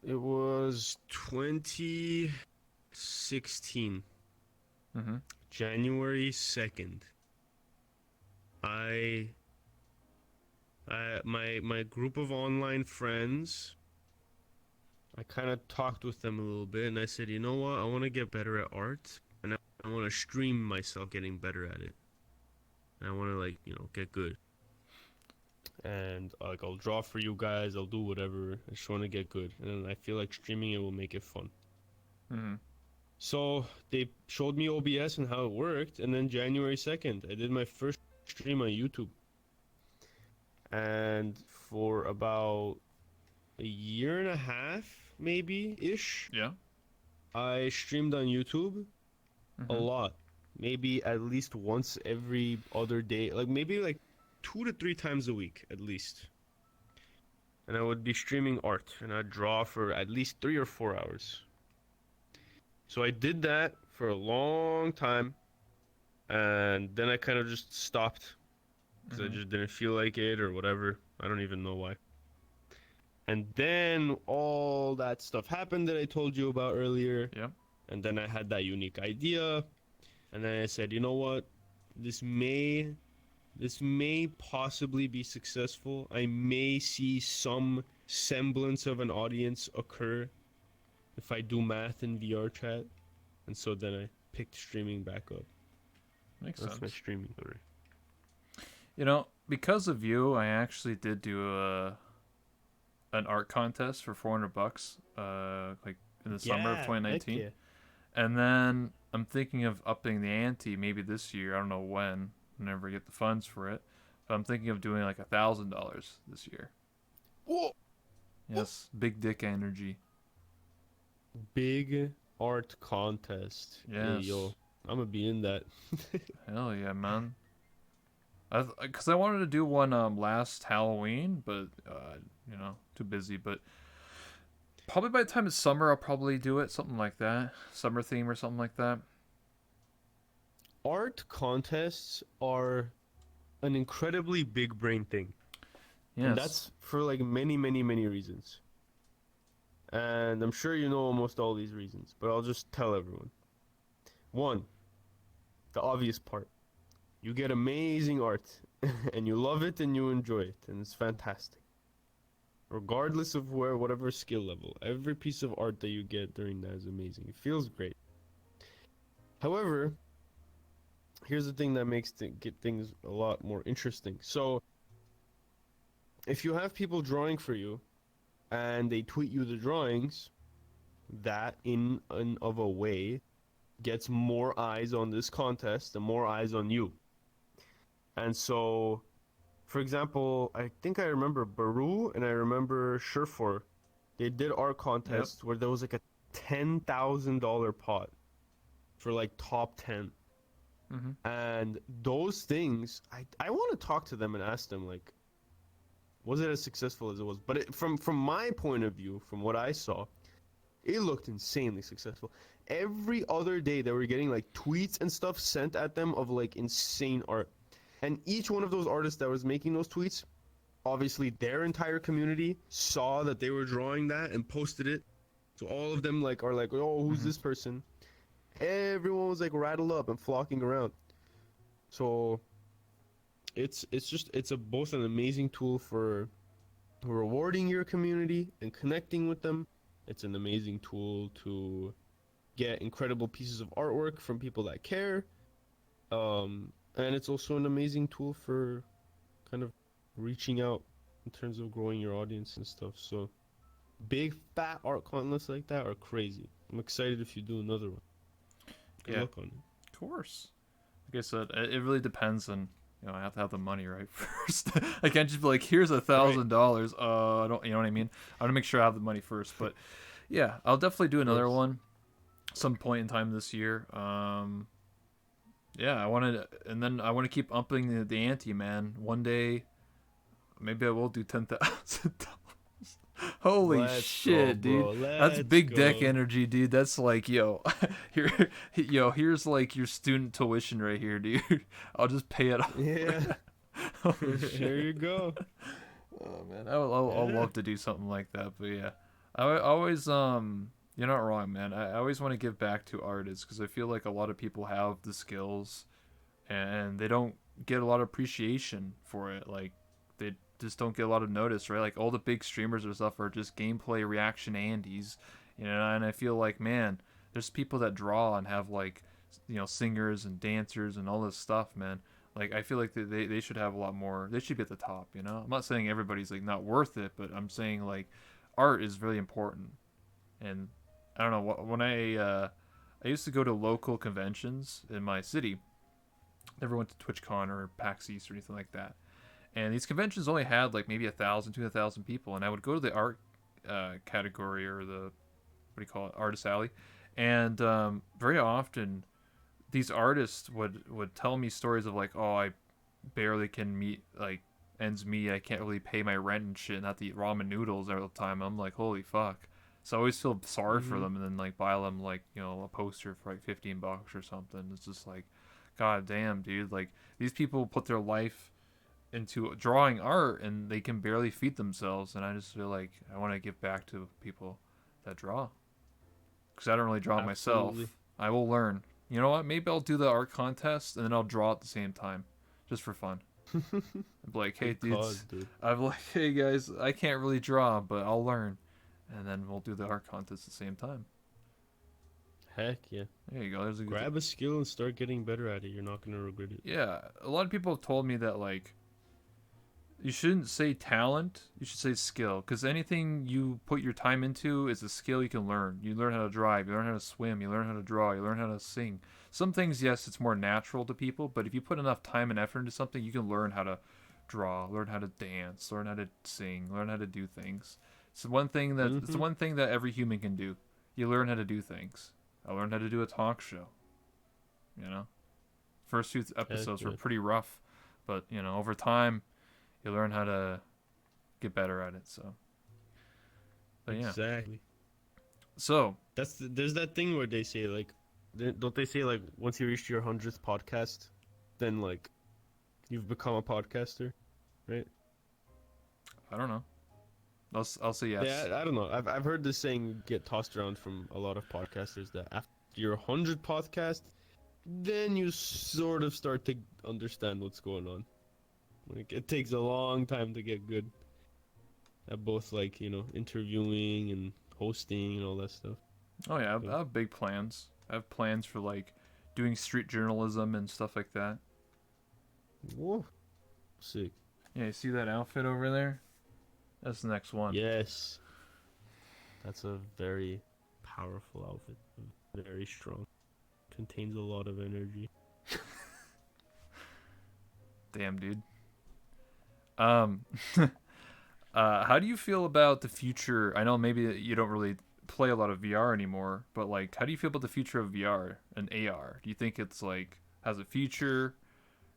[SPEAKER 2] It was 2016,
[SPEAKER 1] Mm-hmm.
[SPEAKER 2] January 2nd. I my group of online friends, I kind of talked with them a little bit, and I said, you know what? I want to get better at art, and I want to stream myself getting better at it. And I want to get good. And like I'll draw for you guys, I'll do whatever. I just want to get good, and I feel like streaming it will make it fun.
[SPEAKER 1] Mm-hmm.
[SPEAKER 2] So they showed me OBS and how it worked, and then January 2nd, I did my first stream on YouTube. And for about a year and a half, maybe ish,
[SPEAKER 1] Yeah.
[SPEAKER 2] I streamed on YouTube a
[SPEAKER 1] Mm-hmm.
[SPEAKER 2] lot. Maybe at least once every other day, like maybe like 2 to 3 times a week at least. And I would be streaming art, and I'd draw for at least 3 or 4 hours. So I did that for a long time, and then I kind of just stopped because I
[SPEAKER 1] Mm-hmm.
[SPEAKER 2] just didn't feel like it or whatever. I don't even know why. And then all that stuff happened that I told you about earlier,
[SPEAKER 1] Yeah.
[SPEAKER 2] and then I had that unique idea, and then I said, you know what? This may possibly be successful. I may see some semblance of an audience occur if I do math in VR chat. And so then I picked streaming back up.
[SPEAKER 1] Makes
[SPEAKER 2] That's my
[SPEAKER 1] sense.
[SPEAKER 2] streaming story.
[SPEAKER 1] Because of you, I actually did do an art contest for $400, like in the summer of
[SPEAKER 2] Yeah, heck
[SPEAKER 1] 2019.
[SPEAKER 2] yeah.
[SPEAKER 1] And then I'm thinking of upping the ante maybe this year. I don't know when. Never get the funds for it. But I'm thinking of doing like $1,000 this year.
[SPEAKER 2] Whoa!
[SPEAKER 1] Yes, big dick energy.
[SPEAKER 2] Big art contest. Hey,
[SPEAKER 1] Yes.
[SPEAKER 2] yo, I'm gonna be in that.
[SPEAKER 1] Hell yeah, man. Because I wanted to do one last Halloween, but too busy. But probably by the time it's summer, I'll probably do it. Something like that, summer theme or something like that.
[SPEAKER 2] Art contests are an incredibly big brain thing. And
[SPEAKER 1] Yes.
[SPEAKER 2] that's for like many, many, many reasons. And I'm sure you know almost all these reasons, but I'll just tell everyone. One, the obvious part. You get amazing art, and you love it and you enjoy it, and it's fantastic. Regardless of whatever skill level, every piece of art that you get during that is amazing. It feels great. However, here's the thing that makes get things a lot more interesting. So, if you have people drawing for you, and they tweet you the drawings, that in and of a way gets more eyes on this contest and more eyes on you. And so, for example, I think I remember Baru and I remember Sherfor. They did art
[SPEAKER 1] Yep.
[SPEAKER 2] contests where there was like a $10,000 pot for like top 10.
[SPEAKER 1] Mm-hmm.
[SPEAKER 2] And those things, I want to talk to them and ask them like, was it as successful as it was? But from my point of view, from what I saw, it looked insanely successful. Every other day they were getting like tweets and stuff sent at them of like insane art. And each one of those artists that was making those tweets, obviously their entire community saw that they were drawing that and posted it. So all of them like are like, "Oh, who's
[SPEAKER 1] Mm-hmm.
[SPEAKER 2] this person?" Everyone was like rattled up and flocking around. So it's both an amazing tool for rewarding your community and connecting with them. It's an amazing tool to get incredible pieces of artwork from people that care. And it's also an amazing tool for kind of reaching out in terms of growing your audience and stuff. So big fat art contests like that are crazy. I'm excited if you do another one. Good
[SPEAKER 1] Yeah.
[SPEAKER 2] luck on it.
[SPEAKER 1] Of course. Like I said, it really depends on, I have to have the money right first. I can't just be like, here's
[SPEAKER 2] Right.
[SPEAKER 1] $1,000. I don't, you know what I mean? I want to make sure I have the money first. But yeah, I'll definitely do
[SPEAKER 2] Of
[SPEAKER 1] another
[SPEAKER 2] course.
[SPEAKER 1] one some point in time this year. Yeah, I want to, and then I want to keep upping the ante, man. One day, maybe I will do $10,000. Holy
[SPEAKER 2] Let's go,
[SPEAKER 1] shit, dude.
[SPEAKER 2] bro.
[SPEAKER 1] That's
[SPEAKER 2] Let's
[SPEAKER 1] big deck
[SPEAKER 2] go.
[SPEAKER 1] energy, dude. That's like, yo, here, here's like your student tuition right here, dude. I'll just pay it off.
[SPEAKER 2] Yeah.
[SPEAKER 1] Holy
[SPEAKER 2] Here
[SPEAKER 1] shit.
[SPEAKER 2] you go.
[SPEAKER 1] Oh man, I'll
[SPEAKER 2] Yeah.
[SPEAKER 1] love to do something like that. But yeah, I always you're not wrong, man. I always want to give back to artists because I feel like a lot of people have the skills and they don't get a lot of appreciation for it. Like they just don't get a lot of notice, right? Like all the big streamers or stuff are just gameplay reaction Andes, and I feel like, man, there's people that draw and have like, singers and dancers and all this stuff, man. Like I feel like they should have a lot more. They should be at the top, you know. I'm not saying everybody's like not worth it, but I'm saying like art is really important. And I don't know, when I used to go to local conventions in my city. Never went to TwitchCon or PAX East or anything like that. And these conventions only had like maybe 1,000, 2,000 people, and I would go to the art category or the what do you call it, artist alley, and very often these artists would tell me stories of like, oh, I barely can meet like ends meet. I can't really pay my rent and shit, and have to eat ramen noodles all the time. I'm like, holy fuck. So I always feel sorry for
[SPEAKER 2] Hmm.
[SPEAKER 1] them, and then like buy them like a poster for like $15 or something. It's just like, god damn, dude. Like these people put their life into drawing art, and they can barely feed themselves. And I just feel like I want to give back to people that draw because I don't really draw
[SPEAKER 2] Absolutely.
[SPEAKER 1] myself. I will learn. You know what? Maybe I'll do the art contest and then I'll draw at the same time, just for fun. I'm like, hey
[SPEAKER 2] Good cause,
[SPEAKER 1] dudes,
[SPEAKER 2] dude.
[SPEAKER 1] I'm like, hey guys, I can't really draw, but I'll learn, and then we'll do the art contest at the same time.
[SPEAKER 2] Heck yeah.
[SPEAKER 1] There you go. There's a good.
[SPEAKER 2] Grab a skill and start getting better at it. You're not gonna regret it.
[SPEAKER 1] Yeah, a lot of people have told me that like you shouldn't say talent, you should say skill, because anything you put your time into is a skill you can learn. You learn how to drive, you learn how to swim, you learn how to draw, you learn how to sing. Some things, yes, it's more natural to people, but if you put enough time and effort into something, you can learn how to draw, learn how to dance, learn how to sing, learn how to do things. It's
[SPEAKER 2] Mm-hmm.
[SPEAKER 1] one thing that every human can do. You learn how to do things. I learned how to do a talk show, you know. First few
[SPEAKER 2] Heck
[SPEAKER 1] episodes were
[SPEAKER 2] yeah.
[SPEAKER 1] pretty rough, but over time you learn how to get better at it. So, but yeah.
[SPEAKER 2] Exactly.
[SPEAKER 1] So
[SPEAKER 2] There's that thing where they say like, don't they say like once you reach your 100th podcast, then like you've become a podcaster, right?
[SPEAKER 1] I don't know. I'll say yes.
[SPEAKER 2] Yeah, I don't know. I've heard this saying get tossed around from a lot of podcasters that after your 100 podcast, then you sort of start to understand what's going on. Like it takes a long time to get good at both, like interviewing and hosting and all that stuff.
[SPEAKER 1] Oh yeah,
[SPEAKER 2] So,
[SPEAKER 1] I have big plans. I have plans for like doing street journalism and stuff like that.
[SPEAKER 2] whoa, sick.
[SPEAKER 1] Yeah, you see that outfit over there? That's the next one.
[SPEAKER 2] Yes, that's a very powerful outfit. Very strong. Contains a lot of energy.
[SPEAKER 1] Damn, dude. Um, how do you feel about the future? I know maybe you don't really play a lot of VR anymore, but like, how do you feel about the future of VR and AR? Do you think it's like has a future?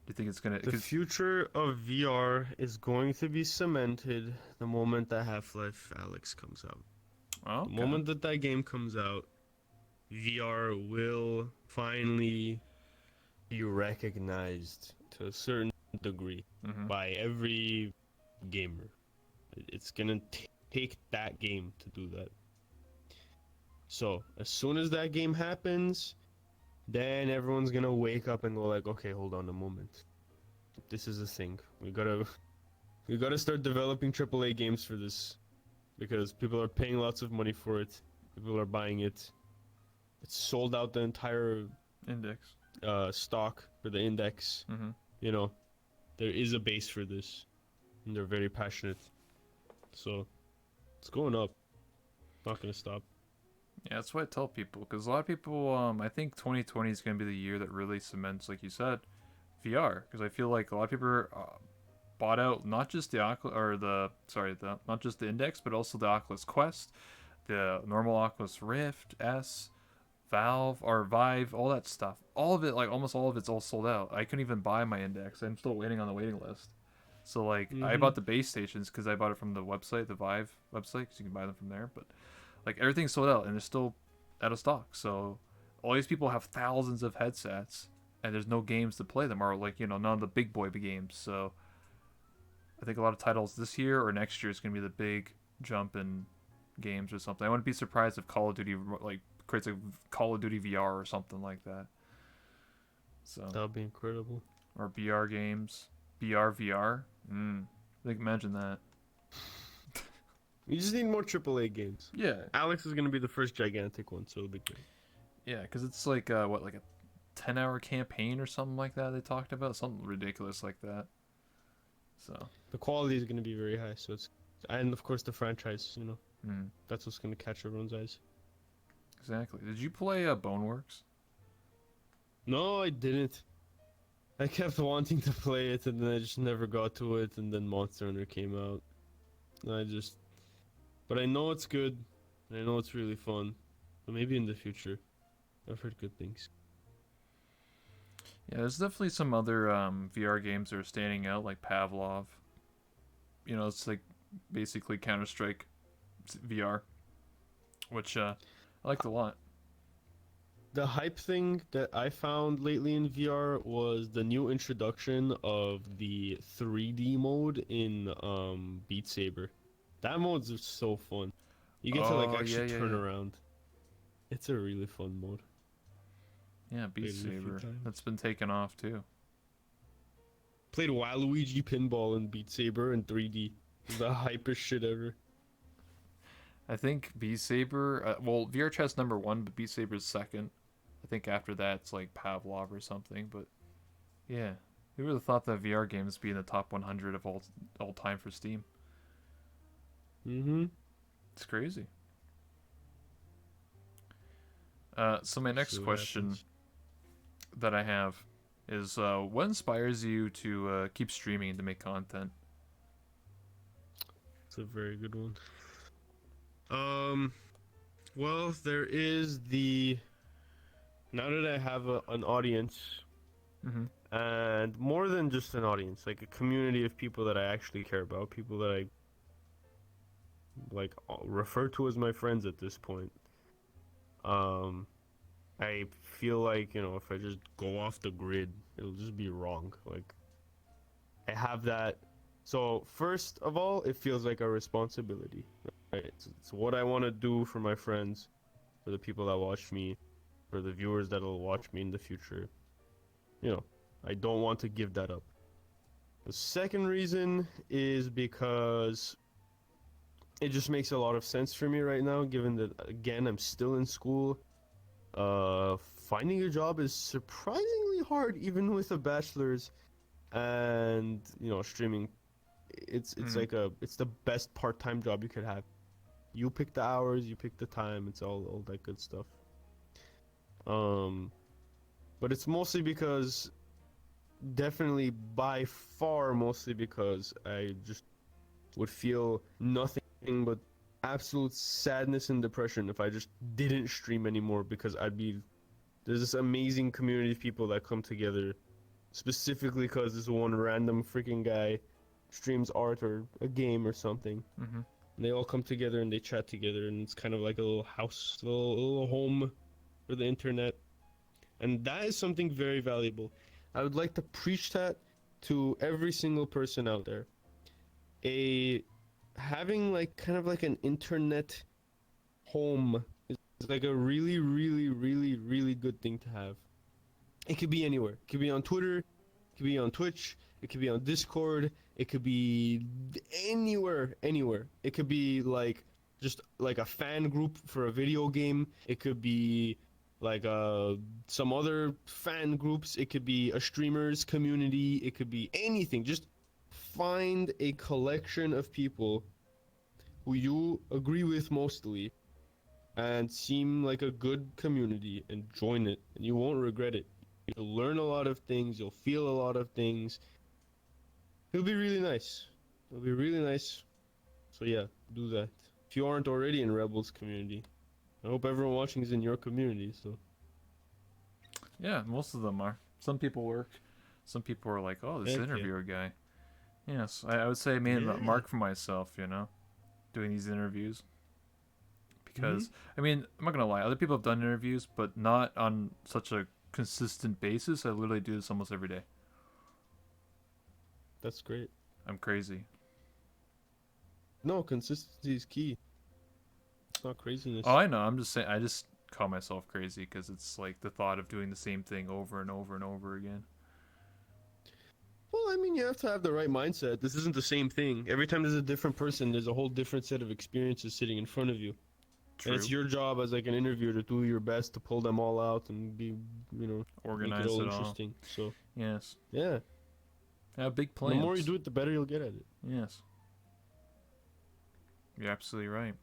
[SPEAKER 1] Do you think it's gonna?
[SPEAKER 2] The
[SPEAKER 1] 'Cause,
[SPEAKER 2] future of VR is going to be cemented the moment that Half-Life Alyx comes out.
[SPEAKER 1] oh,
[SPEAKER 2] The
[SPEAKER 1] okay.
[SPEAKER 2] moment that that game comes out, VR will finally be recognized to a certain degree
[SPEAKER 1] Mm-hmm.
[SPEAKER 2] by every gamer. It's gonna take that game to do that. So as soon as that game happens, then everyone's gonna wake up and go like, okay, hold on a moment. This is a thing. We gotta start developing AAA games for this because people are paying lots of money for it. People are buying it. It's sold out the entire
[SPEAKER 1] Index.
[SPEAKER 2] stock for the index.
[SPEAKER 1] Mm-hmm.
[SPEAKER 2] You know, there is a base for this, and they're very passionate. So it's going up. Not gonna stop.
[SPEAKER 1] Yeah, that's what I tell people because a lot of people, I think 2020 is gonna be the year that really cements, like you said, VR. Because I feel like a lot of people bought out not just the not just the Index, but also the Oculus Quest, the normal Oculus Rift S, Valve or Vive, all that stuff. All of it, like almost all of it's all sold out. I couldn't even buy my Index. I'm still waiting on the waiting list. So like I
[SPEAKER 2] Mm-hmm.
[SPEAKER 1] bought the base stations because I bought it from the website, the Vive website, because you can buy them from there. But like everything's sold out and they're still out of stock. So all these people have thousands of headsets and there's no games to play them or like none of the big boy games. So I think a lot of titles this year or next year is going to be the big jump in games or something. I wouldn't be surprised if Call of Duty like creates a Call of Duty VR or something like that. So
[SPEAKER 2] That would be incredible.
[SPEAKER 1] or BR games, BR VR. Like imagine that.
[SPEAKER 2] We just need more AAA games.
[SPEAKER 1] Yeah,
[SPEAKER 2] Alex is gonna be the first gigantic one, so it'll be great.
[SPEAKER 1] yeah, because it's like like a 10-hour campaign or something like that. They talked about something ridiculous like that. So
[SPEAKER 2] The quality is gonna be very high, so and of course the franchise.
[SPEAKER 1] mm,
[SPEAKER 2] That's what's gonna catch everyone's eyes.
[SPEAKER 1] exactly. Did you play Boneworks?
[SPEAKER 2] No, I didn't. I kept wanting to play it, and then I just never got to it. And then Monster Hunter came out. And but I know it's good, and I know it's really fun. But maybe in the future, I've heard good things.
[SPEAKER 1] Yeah, there's definitely some other VR games that are standing out, like Pavlov. It's like basically Counter Strike VR, which I liked a lot.
[SPEAKER 2] The hype thing that I found lately in VR was the new introduction of the 3D mode in Beat Saber. That mode's just so fun. You get to like
[SPEAKER 1] Oh,
[SPEAKER 2] actually
[SPEAKER 1] yeah,
[SPEAKER 2] turn
[SPEAKER 1] yeah.
[SPEAKER 2] around. It's a really fun mode.
[SPEAKER 1] Yeah, Beat
[SPEAKER 2] Played it a few
[SPEAKER 1] Saber.
[SPEAKER 2] times.
[SPEAKER 1] That's been taken off too.
[SPEAKER 2] Played Waluigi pinball in Beat Saber in 3D. The hypest shit ever.
[SPEAKER 1] I think Beat Saber. Well, VR Chat's number one, but Beat Saber's second. I think after that it's like Pavlov or something. But yeah, who would have thought that VR games be in the top 100 of all time for Steam?
[SPEAKER 2] Mm-hmm.
[SPEAKER 1] It's crazy. So my next
[SPEAKER 2] See what
[SPEAKER 1] question
[SPEAKER 2] happens.
[SPEAKER 1] that I have is what inspires you to keep streaming and to make content?
[SPEAKER 2] It's a very good one. Well, there is now that I have an audience,
[SPEAKER 1] Mm-hmm.
[SPEAKER 2] and more than just an audience, like a community of people that I actually care about, people that I like refer to as my friends at this point. I feel like, if I just go off the grid, it'll just be wrong. Like, I have that So first of all, it feels like a responsibility, right? It's what I want to do for my friends, for the people that watch me, for the viewers that'll watch me in the future. You know, I don't want to give that up. The second reason is because it just makes a lot of sense for me right now, given that again I'm still in school. Finding a job is surprisingly hard, even with a bachelor's, and streaming. It's
[SPEAKER 1] Mm.
[SPEAKER 2] like it's the best part-time job you could have. You pick the hours, you pick the time, it's all that good stuff. Um, but it's mostly because, definitely by far, mostly because I just would feel nothing but absolute sadness and depression if I just didn't stream anymore, because there's this amazing community of people that come together specifically because this one random freaking guy streams art or a game or something.
[SPEAKER 1] Mm-hmm.
[SPEAKER 2] And they all come together and they chat together, and it's kind of like a little house, a little home for the internet. And that is something very valuable. I would like to preach that to every single person out there. A Having like kind of like an internet home is like a really, really, really, really good thing to have. It could be anywhere. It could be on Twitter, it could be on Twitch, it could be on Discord, it could be anywhere, anywhere. It could be like just like a fan group for a video game. It could be like some other fan groups. It could be a streamers community. It could be anything. Just find a collection of people who you agree with mostly and seem like a good community, and join it, and you won't regret it. You'll learn a lot of things, you'll feel a lot of things. It'll be really nice. It'll be really nice. So yeah, do that. If you aren't already in Rebels community, I hope everyone watching is in your community, so.
[SPEAKER 1] Yeah, most of them are. Some people work. Some people are like, oh, this
[SPEAKER 2] Heck yeah.
[SPEAKER 1] interviewer guy. Yes, I would say I made a
[SPEAKER 2] Yeah.
[SPEAKER 1] mark for myself, doing these interviews.
[SPEAKER 2] Mm-hmm.
[SPEAKER 1] Because, I mean, I'm not going to lie, other people have done interviews, but not on such a consistent basis. I literally do this almost every day.
[SPEAKER 2] That's great.
[SPEAKER 1] I'm crazy.
[SPEAKER 2] No, consistency is key. It's not
[SPEAKER 1] Oh,
[SPEAKER 2] craziness.
[SPEAKER 1] I know. I'm just saying, I just call myself crazy because it's like the thought of doing the same thing over and over and over again.
[SPEAKER 2] Well, I mean, you have to have the right mindset. This isn't the same thing. Every time there's a different person, there's a whole different set of experiences sitting in front of you. And
[SPEAKER 1] True.
[SPEAKER 2] it's your job as like an interviewer to do your best to pull them all out and make it
[SPEAKER 1] Organize
[SPEAKER 2] all
[SPEAKER 1] it all.
[SPEAKER 2] interesting. So,
[SPEAKER 1] Yes.
[SPEAKER 2] yeah.
[SPEAKER 1] I have big
[SPEAKER 2] The more you
[SPEAKER 1] plans.
[SPEAKER 2] do it, the better you'll get at it.
[SPEAKER 1] Yes. You're absolutely right.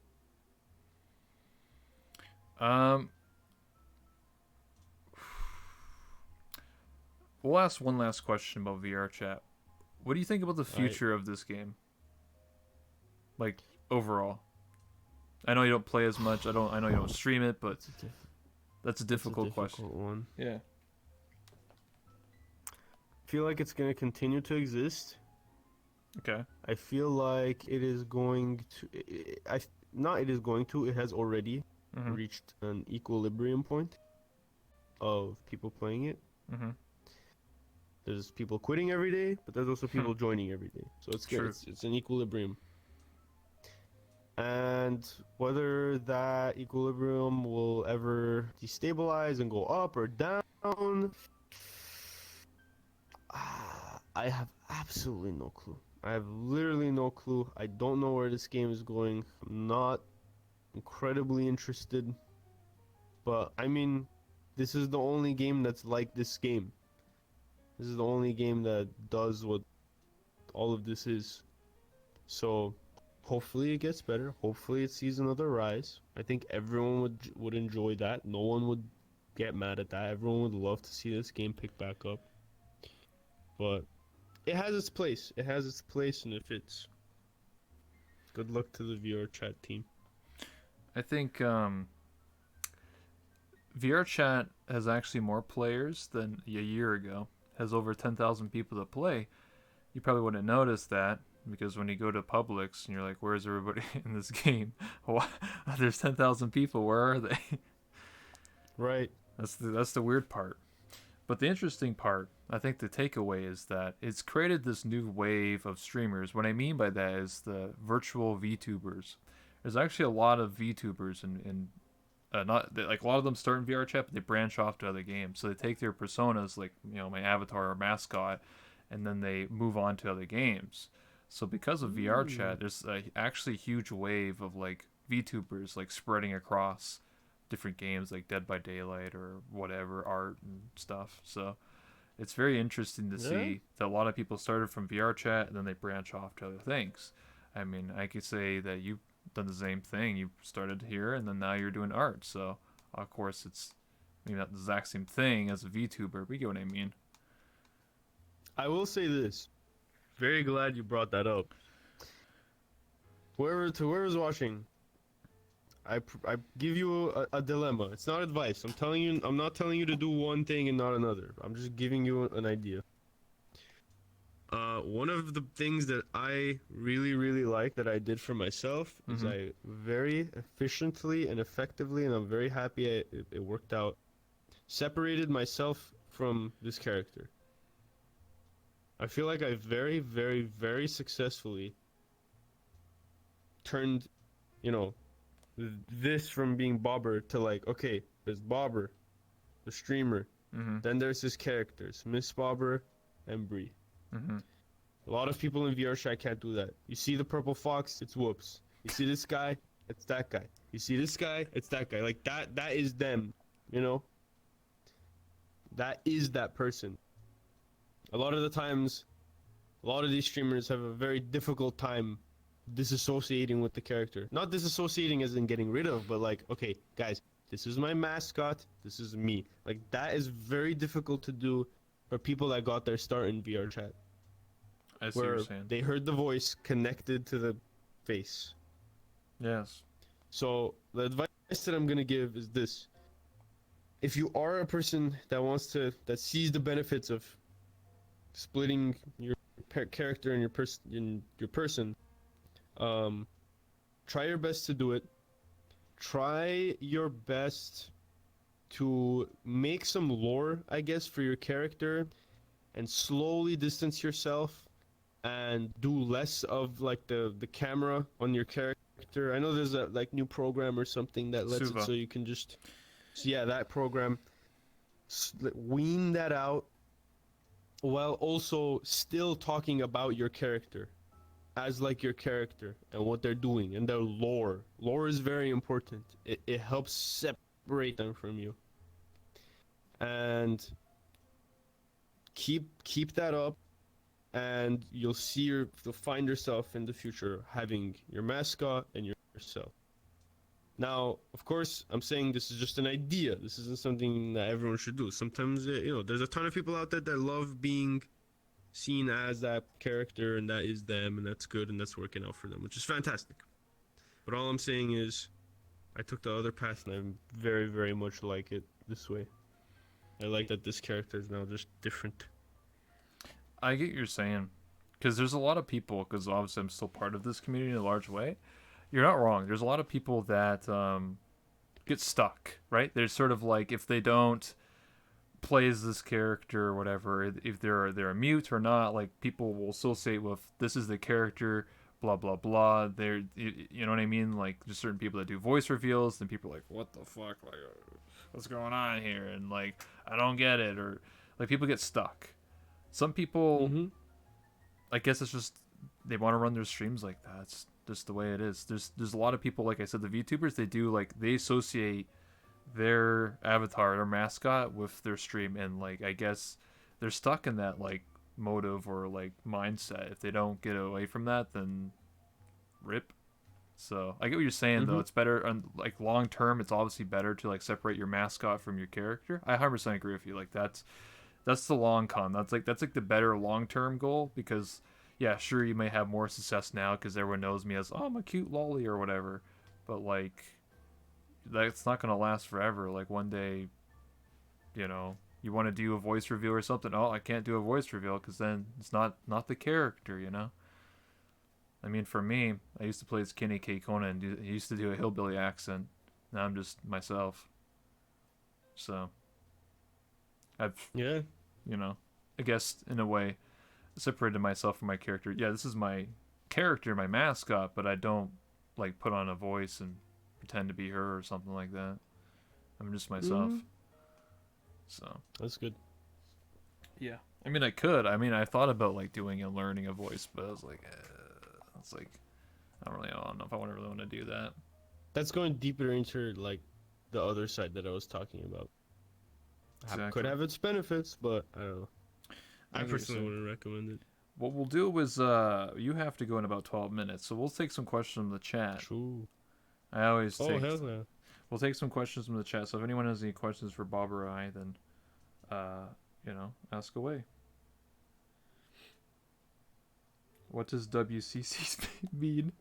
[SPEAKER 1] Um, we'll ask one last question about VR chat. What do you think about the
[SPEAKER 2] All right.
[SPEAKER 1] future of this game? Like overall, I know you don't play as much. I know you don't stream it, but
[SPEAKER 2] That's a, diff-
[SPEAKER 1] that's a
[SPEAKER 2] that's a
[SPEAKER 1] difficult
[SPEAKER 2] difficult
[SPEAKER 1] question.
[SPEAKER 2] one.
[SPEAKER 1] Yeah.
[SPEAKER 2] I feel like it's going to continue to exist.
[SPEAKER 1] Okay.
[SPEAKER 2] I feel like it is going to. Not it is going to, it has already
[SPEAKER 1] Mhm.
[SPEAKER 2] reached an equilibrium point of people playing it.
[SPEAKER 1] Mhm.
[SPEAKER 2] There's people quitting every day, but there's also people joining every day. So it's good.
[SPEAKER 1] True.
[SPEAKER 2] It's an equilibrium. And whether that equilibrium will ever destabilize and go up or down, I have absolutely no clue. I have literally no clue. I don't know where this game is going. I'm not incredibly interested. But I mean, this is the only game that's like this game. This is the only game that does what all of this is. So hopefully it gets better. Hopefully it sees another rise. I think everyone would enjoy that. No one would get mad at that. Everyone would love to see this game pick back up. But it has its place. It has its place, and it fits. Good luck to the VR chat team.
[SPEAKER 1] I think VR chat has actually more players than a year ago. Has over 10,000 people to play. You probably wouldn't notice that because when you go to Publix and you're like, "Where's everybody in this game? Why? There's 10,000 people. Where are they?"
[SPEAKER 2] Right.
[SPEAKER 1] That's the weird part. But the interesting part I think the takeaway is that it's created this new wave of streamers. What I mean by that is the virtual VTubers. There's actually a lot of VTubers, and not like a lot of them start in VR chat, but they branch off to other games. So they take their personas, like my avatar or mascot, and then they move on to other games. So because of VR
[SPEAKER 2] Mm.
[SPEAKER 1] chat, there's actually a huge wave of like VTubers like spreading across different games like Dead by Daylight or whatever art and stuff. So it's very interesting to
[SPEAKER 2] Yeah.
[SPEAKER 1] see that a lot of people started from VR chat and then they branch off to other things. I mean, I could say that you've done the same thing. You started here and then now you're doing art. So, of course, it's maybe not the exact same thing as a VTuber, but you get what I mean.
[SPEAKER 2] I will say this. Very glad you brought that up. Whoever's watching, I give you a dilemma. It's not advice. I'm telling you. I'm not telling you to do one thing and not another. I'm just giving you an idea. One of the things that I really, really like that I did for myself is
[SPEAKER 1] Mm-hmm.
[SPEAKER 2] I very efficiently and effectively, and I'm very happy it worked out, separated myself from this character. I feel like I very, very, very successfully turned, you know, this from being Bobber to like, okay, there's Bobber, the streamer.
[SPEAKER 1] Mm-hmm.
[SPEAKER 2] Then there's his characters, Miss Bobber and Bree.
[SPEAKER 1] Mm-hmm.
[SPEAKER 2] A lot of people in VR chat can't do that. You see the purple fox, it's Whoops. You see this guy, it's that guy. You see this guy, it's that guy. Like that is them, you know? That is that person. A lot of the times, a lot of these streamers have a very difficult time disassociating with the character. Not disassociating as in getting rid of, but like, okay, guys, this is my mascot, this is me. Like that is very difficult to do for people that got their start in VR chat,
[SPEAKER 1] I see what you're
[SPEAKER 2] where
[SPEAKER 1] saying.
[SPEAKER 2] they heard the voice connected to the face.
[SPEAKER 1] Yes.
[SPEAKER 2] So the advice that I'm gonna give is this: if you are a person that sees the benefits of splitting your character and your person, um, try your best to do it. Try your best to make some lore, I guess, for your character, and slowly distance yourself and do less of like the camera on your character. I know there's a like new program or something that lets it
[SPEAKER 1] Suva.
[SPEAKER 2] so you can just, so yeah, that program, wean that out while also still talking about your character as like your character and what they're doing and their lore. Lore is very important. It helps separate them from you. And keep that up, and you'll find yourself in the future having your mascot and yourself. Now, of course, I'm saying this is just an idea. This isn't something that everyone should do. Sometimes, there's a ton of people out there that love being seen as that character, and that is them, and that's good, and that's working out for them, which is fantastic. But all I'm saying is, I took the other path, and I very, very much like it this way. I like that this character is now just different.
[SPEAKER 1] I get what you're saying. Because there's a lot of people, because obviously I'm still part of this community in a large way. You're not wrong. There's a lot of people that get stuck, right? They're sort of like, if they don't play as this character or whatever, if they're a mute or not, like people will associate with this is the character, blah blah blah. You know what I mean? Like just certain people that do voice reveals, then people are like, what the fuck, like what's going on here? And like I don't get it, or like people get stuck. Some people,
[SPEAKER 2] Mm-hmm.
[SPEAKER 1] I guess it's just they want to run their streams like that. It's just the way it is. There's a lot of people, like I said, the VTubers, they do like they associate their avatar, their mascot with their stream, and like I guess they're stuck in that like motive or like mindset. If they don't get away from that, then rip. So I get what you're saying though.
[SPEAKER 2] Mm-hmm.
[SPEAKER 1] It's better on like long term. It's obviously better to like separate your mascot from your character. I 100% agree with you. Like that's the long con. That's like the better long term goal because yeah, sure you may have more success now because everyone knows me as oh I'm a cute lolly or whatever, but like that's not gonna last forever. Like one day, you want to do a voice reveal or something. Oh, I can't do a voice reveal because then it's not the character. I mean, for me, I used to play as Kenny K. Conan and he used to do a hillbilly accent. Now I'm just myself. So I've
[SPEAKER 2] Yeah.
[SPEAKER 1] you know I guess in a way, separated myself from my character. Yeah, this is my character, my mascot, but I don't like put on a voice and pretend to be her or something like that. I'm just
[SPEAKER 2] Mm-hmm.
[SPEAKER 1] myself. So
[SPEAKER 2] That's good.
[SPEAKER 1] yeah, I mean, I could. I mean, I thought about like doing and learning a voice, but I was like, it's like I don't know if I really want to do that.
[SPEAKER 2] That's going deeper into like the other side that I was talking about. Could
[SPEAKER 1] Exactly.
[SPEAKER 2] have its benefits, but I don't know.
[SPEAKER 1] I
[SPEAKER 2] I
[SPEAKER 1] get what you're
[SPEAKER 2] personally
[SPEAKER 1] saying.
[SPEAKER 2] wouldn't recommend it.
[SPEAKER 1] What we'll do is, you have to go in about 12 minutes, so we'll take some questions from the chat.
[SPEAKER 2] True.
[SPEAKER 1] I always
[SPEAKER 2] Oh
[SPEAKER 1] take.
[SPEAKER 2] hell yeah.
[SPEAKER 1] We'll take some questions from the chat. So if anyone has any questions for Bob or I, then, ask away. What does WCC mean?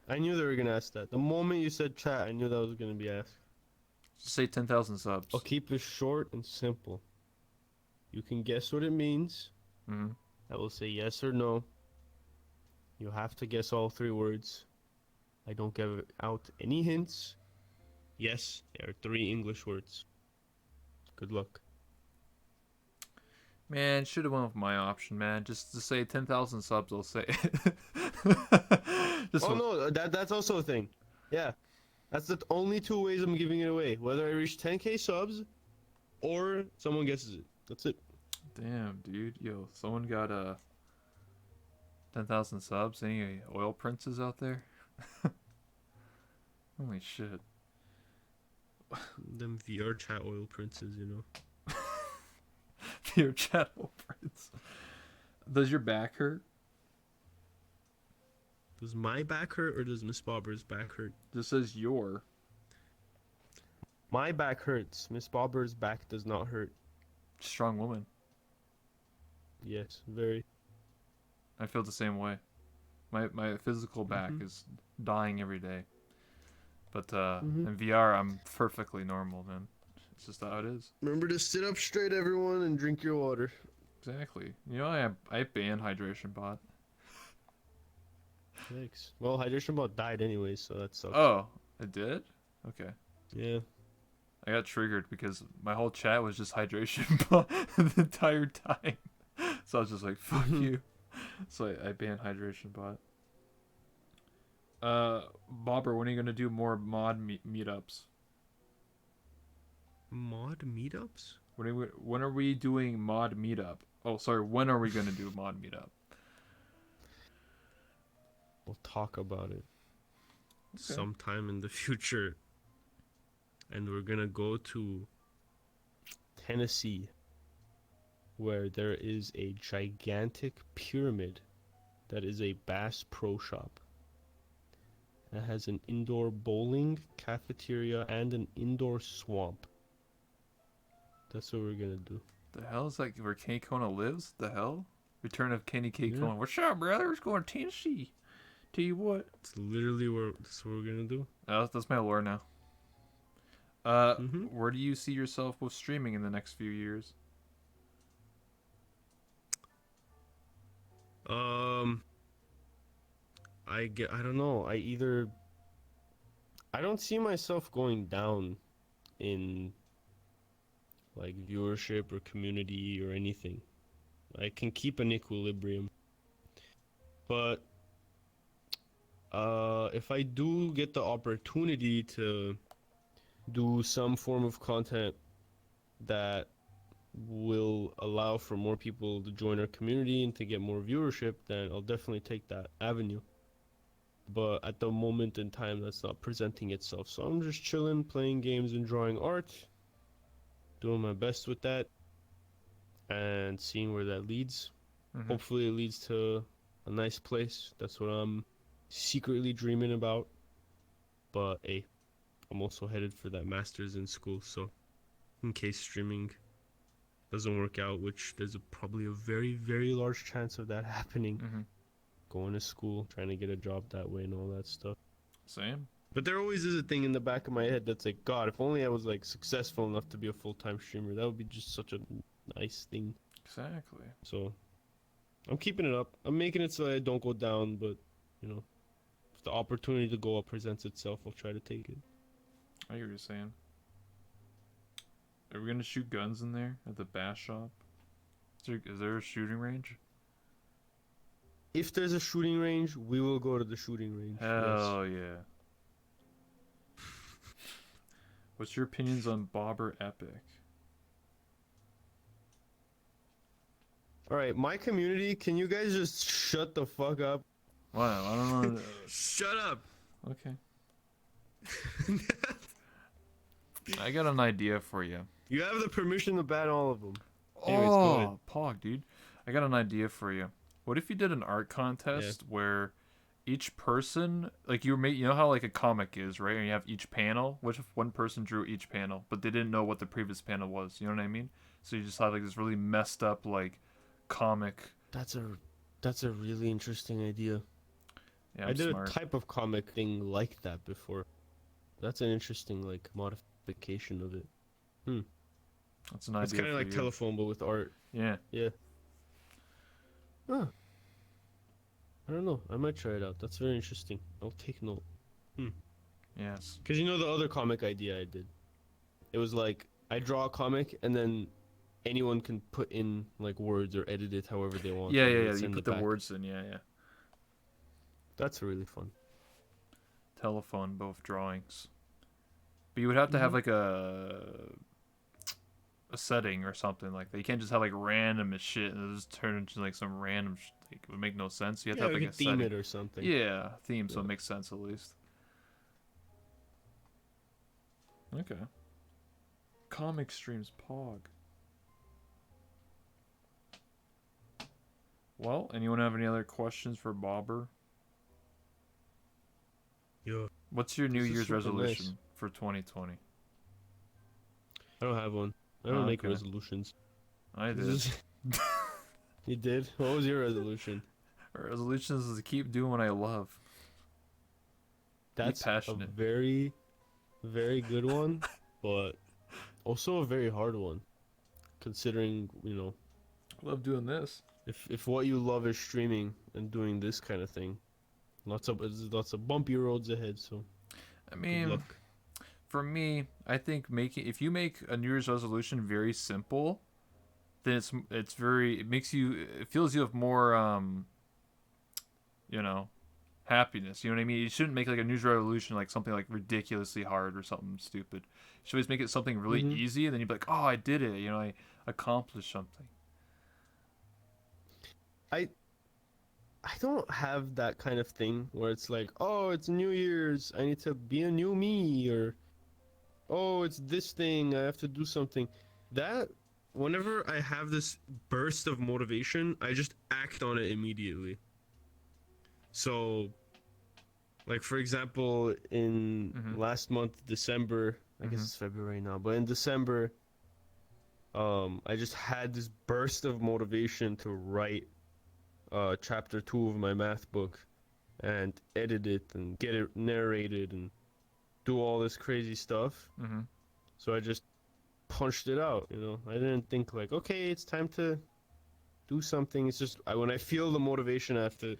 [SPEAKER 2] I knew they were gonna ask that. The moment you said chat, I knew that was gonna be asked.
[SPEAKER 1] Just say 10,000 subs.
[SPEAKER 2] I'll keep it short and simple. You can guess what it means.
[SPEAKER 1] Mm-hmm.
[SPEAKER 2] I will say yes or no. You have to guess all three words. I don't give out any hints. Yes, there are three English words. Good luck.
[SPEAKER 1] Man, should have went with my option, man. Just to say 10,000 subs, I'll say. Just
[SPEAKER 2] Oh no, that's also a thing. Yeah, that's the only two ways I'm giving it away. Whether I reach 10k subs, or someone guesses it. That's it.
[SPEAKER 1] damn, dude. Yo, someone got 10,000 subs. Any oil princes out there? Holy shit.
[SPEAKER 2] Them VR chat oil princes, you know.
[SPEAKER 1] Your chat oil prince. Does your back hurt?
[SPEAKER 2] Does my back hurt or does Miss Bobber's back hurt?
[SPEAKER 1] This says your.
[SPEAKER 2] My back hurts. Miss Bobber's back does not hurt.
[SPEAKER 1] Strong woman.
[SPEAKER 2] Yes, very.
[SPEAKER 1] I feel the same way. My physical back is dying every day. But in VR, I'm perfectly normal, man. It's just how it is.
[SPEAKER 2] Remember to sit up straight, everyone, and drink your water.
[SPEAKER 1] Exactly. You know, I banned Hydration Bot.
[SPEAKER 2] Thanks. Well, Hydration Bot died anyways, so that sucks.
[SPEAKER 1] Oh, it did? Okay.
[SPEAKER 2] Yeah.
[SPEAKER 1] I got triggered because my whole chat was just Hydration Bot the entire time. So I was just like, fuck you. So I banned Hydration Bot. Bobber, when are you gonna do more mod meetups?
[SPEAKER 2] Mod meetups?
[SPEAKER 1] When are we doing mod meetup? Oh, sorry. When are we gonna do mod meetup?
[SPEAKER 2] We'll talk about it
[SPEAKER 1] Okay.
[SPEAKER 2] sometime in the future. And we're gonna go to Tennessee, where there is a gigantic pyramid that is a Bass Pro Shop. It has an indoor bowling, cafeteria, and an indoor swamp. That's what we're gonna do.
[SPEAKER 1] The hell is that where Kenny Kona lives? The hell? Return of Kenny K.
[SPEAKER 2] Yeah.
[SPEAKER 1] Kona. What's up, brother? We're going to Tennessee. Tell you what.
[SPEAKER 2] It's literally that's what we're gonna do.
[SPEAKER 1] That's my lore now. Where do you see yourself with streaming in the next few years?
[SPEAKER 2] I don't know. I don't see myself going down in like viewership or community or anything. I can keep an equilibrium. But if I do get the opportunity to do some form of content that will allow for more people to join our community and to get more viewership, then I'll definitely take that avenue. But at the moment in time, that's not presenting itself. So I'm just chilling, playing games and drawing art, doing my best with that, and seeing where that leads. Hopefully it leads to a nice place. That's what I'm secretly dreaming about. But hey, I'm also headed for that master's in school, so in case streaming doesn't work out, which there's probably a very, very large chance of that happening. Going to school, trying to get a job that way and all that stuff.
[SPEAKER 1] Same.
[SPEAKER 2] But there always is a thing in the back of my head that's like, God, if only I was like successful enough to be a full-time streamer, that would be just such a nice thing.
[SPEAKER 1] Exactly.
[SPEAKER 2] So I'm keeping it up. I'm making it so I don't go down, but you know, if the opportunity to go up presents itself, I'll try to take it.
[SPEAKER 1] I hear what you're saying. Are we gonna shoot guns in there at the bass shop? Is there a shooting range?
[SPEAKER 2] If there's a shooting range, we will go to the shooting range. Yes.
[SPEAKER 1] Hell yeah. What's your opinions on Bobber Epic?
[SPEAKER 2] All right, my community, can you guys just shut the fuck up?
[SPEAKER 1] Wow, I don't know.
[SPEAKER 2] Shut up.
[SPEAKER 1] Okay. I got an idea for you.
[SPEAKER 2] You have the permission to ban all of them. Anyways, go ahead.
[SPEAKER 1] Oh, Pog, dude. I got an idea for you. What if you did an art contest where each person, like you know how like a comic is, right? And you have each panel. What if one person drew each panel, but they didn't know what the previous panel was? You know what I mean? So you just have like this really messed up like comic.
[SPEAKER 2] That's a really interesting idea.
[SPEAKER 1] Yeah,
[SPEAKER 2] I did
[SPEAKER 1] smart.
[SPEAKER 2] a type of comic thing like that before. That's an interesting like modification of it.
[SPEAKER 1] That's an idea.
[SPEAKER 2] It's kind of
[SPEAKER 1] for
[SPEAKER 2] like
[SPEAKER 1] you.
[SPEAKER 2] telephone, but with art.
[SPEAKER 1] Yeah.
[SPEAKER 2] Yeah. Huh. I don't know. I might try it out. That's very interesting. I'll take note.
[SPEAKER 1] Yes.
[SPEAKER 2] Because you know the other comic idea I did? It was like, I draw a comic and then anyone can put in like words or edit it however they want.
[SPEAKER 1] Yeah,
[SPEAKER 2] and
[SPEAKER 1] yeah,
[SPEAKER 2] then
[SPEAKER 1] yeah.
[SPEAKER 2] it's
[SPEAKER 1] You
[SPEAKER 2] in
[SPEAKER 1] put the
[SPEAKER 2] back.
[SPEAKER 1] words in. Yeah, yeah.
[SPEAKER 2] That's really fun.
[SPEAKER 1] Telephone, both drawings. But you would have to have like a setting or something like that. You can't just have like random as shit and just turn into like some random like it would make no sense. You have to have
[SPEAKER 2] we
[SPEAKER 1] like
[SPEAKER 2] could
[SPEAKER 1] a
[SPEAKER 2] theme
[SPEAKER 1] setting.
[SPEAKER 2] it or something.
[SPEAKER 1] Yeah, theme so
[SPEAKER 2] Yeah.
[SPEAKER 1] it makes sense at least. Okay. Comic streams Pog. Well, anyone have any other questions for Bobber?
[SPEAKER 2] Yeah.
[SPEAKER 1] What's your New
[SPEAKER 2] This is
[SPEAKER 1] Year's
[SPEAKER 2] super
[SPEAKER 1] resolution
[SPEAKER 2] nice.
[SPEAKER 1] for 2020?
[SPEAKER 2] I don't have one. I don't
[SPEAKER 1] Oh,
[SPEAKER 2] make
[SPEAKER 1] okay.
[SPEAKER 2] resolutions.
[SPEAKER 1] I did.
[SPEAKER 2] This is- You did? What was your resolution?
[SPEAKER 1] Our resolution is to keep doing what I love.
[SPEAKER 2] That's a
[SPEAKER 1] passionate.
[SPEAKER 2] very, very good one, but also a very hard one. Considering,
[SPEAKER 1] Love doing this.
[SPEAKER 2] if what you love is streaming and doing this kind of thing, lots of bumpy roads ahead. So
[SPEAKER 1] I
[SPEAKER 2] good
[SPEAKER 1] mean,
[SPEAKER 2] luck.
[SPEAKER 1] for me, I think if you make a New Year's resolution very simple, then it feels you have more happiness. You know what I mean? You shouldn't make like a New Year's resolution like something like ridiculously hard or something stupid. You should always make it something really
[SPEAKER 2] Mhm.
[SPEAKER 1] easy, and then you'd be like, oh, I did it. I accomplished something.
[SPEAKER 2] I don't have that kind of thing where it's like, oh, it's New Year's, I need to be a new me, or oh, it's this thing, I have to do something. That whenever I have this burst of motivation, I just act on it immediately. So, like for example, in
[SPEAKER 1] Mhm.
[SPEAKER 2] last month, December, I guess
[SPEAKER 1] Mhm.
[SPEAKER 2] it's February now, but in December, I just had this burst of motivation to write chapter 2 of my math book and edit it and get it narrated and do all this crazy stuff.
[SPEAKER 1] Mhm.
[SPEAKER 2] So I just punched it out, I didn't think like, okay, it's time to do something. It's just when I feel the motivation, I have to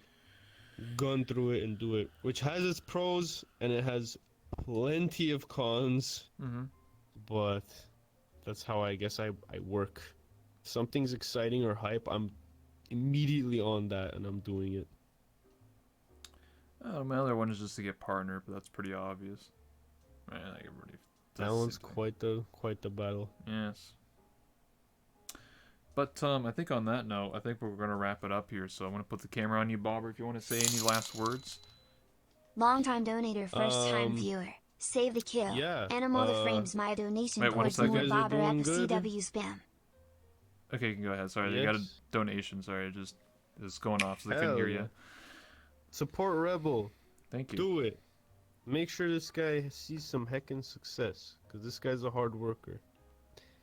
[SPEAKER 2] gun through it and do it, which has its pros and it has plenty of cons,
[SPEAKER 1] Mhm.
[SPEAKER 2] but that's how I guess I work. If something's exciting or hype, I'm immediately on that and I'm doing it.
[SPEAKER 1] My other one is just to get partner, but that's pretty obvious. Right, like everybody. does
[SPEAKER 2] That
[SPEAKER 1] the
[SPEAKER 2] one's
[SPEAKER 1] same thing.
[SPEAKER 2] quite the battle.
[SPEAKER 1] Yes. But I think on that note, I think we're gonna wrap it up here. So I'm gonna put the camera on you, Bobber. If you want to say any last words.
[SPEAKER 3] Long-time donator, first-time
[SPEAKER 2] Um,
[SPEAKER 3] viewer. Save the kill.
[SPEAKER 2] yeah,
[SPEAKER 3] Animal the frames my donation
[SPEAKER 1] Wait, 1
[SPEAKER 3] towards
[SPEAKER 1] second.
[SPEAKER 3] more
[SPEAKER 2] You guys are
[SPEAKER 3] Bobber
[SPEAKER 2] doing good?
[SPEAKER 3] FCW spam.
[SPEAKER 1] Okay, you can go ahead. Sorry, they got a
[SPEAKER 2] Yes.
[SPEAKER 1] donation. Sorry, it's going off, so they couldn't
[SPEAKER 2] Hell
[SPEAKER 1] hear
[SPEAKER 2] yeah.
[SPEAKER 1] you.
[SPEAKER 2] Support Rebel.
[SPEAKER 1] Thank you.
[SPEAKER 2] Do it. Make sure this guy sees some heckin' success, because this guy's a hard worker.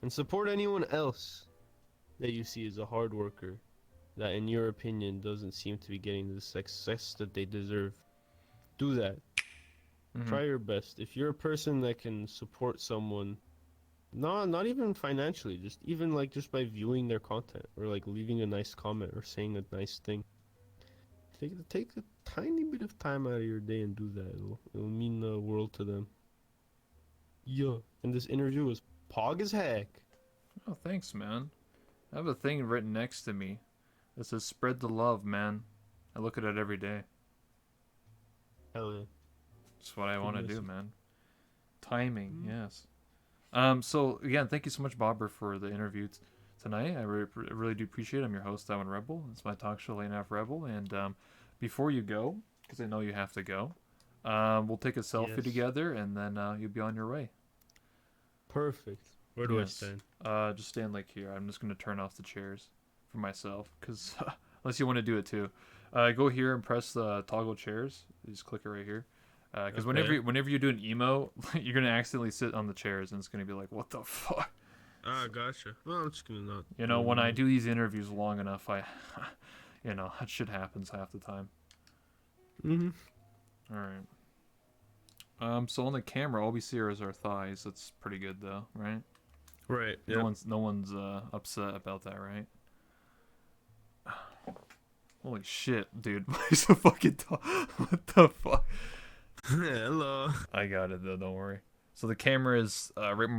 [SPEAKER 2] And support anyone else that you see as a hard worker that, in your opinion, doesn't seem to be getting the success that they deserve. Do that.
[SPEAKER 1] Mhm.
[SPEAKER 2] Try your best. If you're a person that can support someone, not even financially, just even like just by viewing their content or like leaving a nice comment or saying a nice thing, take a tiny bit of time out of your day and do that. It'll mean the world to them. Yeah. And this interview was Pog as heck.
[SPEAKER 1] Oh, thanks, man. I have a thing written next to me that says "Spread the love, man." I look at it every day.
[SPEAKER 2] Hell yeah.
[SPEAKER 1] That's what I want to do, man. Timing,
[SPEAKER 2] Mm-hmm.
[SPEAKER 1] yes. So again, thank you so much, Bobber, for the interview tonight. I really do appreciate it. I'm your host, Owen Rebel. It's my talk show, Lane F Rebel. And before you go, because I know you have to go, we'll take a selfie
[SPEAKER 2] Yes.
[SPEAKER 1] together, and then you'll be on your way.
[SPEAKER 2] Perfect. Where do
[SPEAKER 1] Yes.
[SPEAKER 2] I stand?
[SPEAKER 1] Just stand like here. I'm just gonna turn off the chairs for myself, because unless you want to do it too, go here and press the toggle chairs. You just click it right here. Because
[SPEAKER 2] Okay.
[SPEAKER 1] whenever you do an emo, you're gonna accidentally sit on the chairs, and it's gonna be like, what the fuck?
[SPEAKER 2] Ah, gotcha. Well, I'm just gonna not.
[SPEAKER 1] You know, when I do these interviews long enough, you know, that shit happens half the time.
[SPEAKER 2] Mm-hmm.
[SPEAKER 1] All right. So on the camera, all we see is our thighs. That's pretty good, though, right?
[SPEAKER 2] Right.
[SPEAKER 1] No one's upset about that, right? Holy shit, dude! Why is the fucking what the fuck?
[SPEAKER 2] Hello.
[SPEAKER 1] I got it though. Don't worry. So the camera is right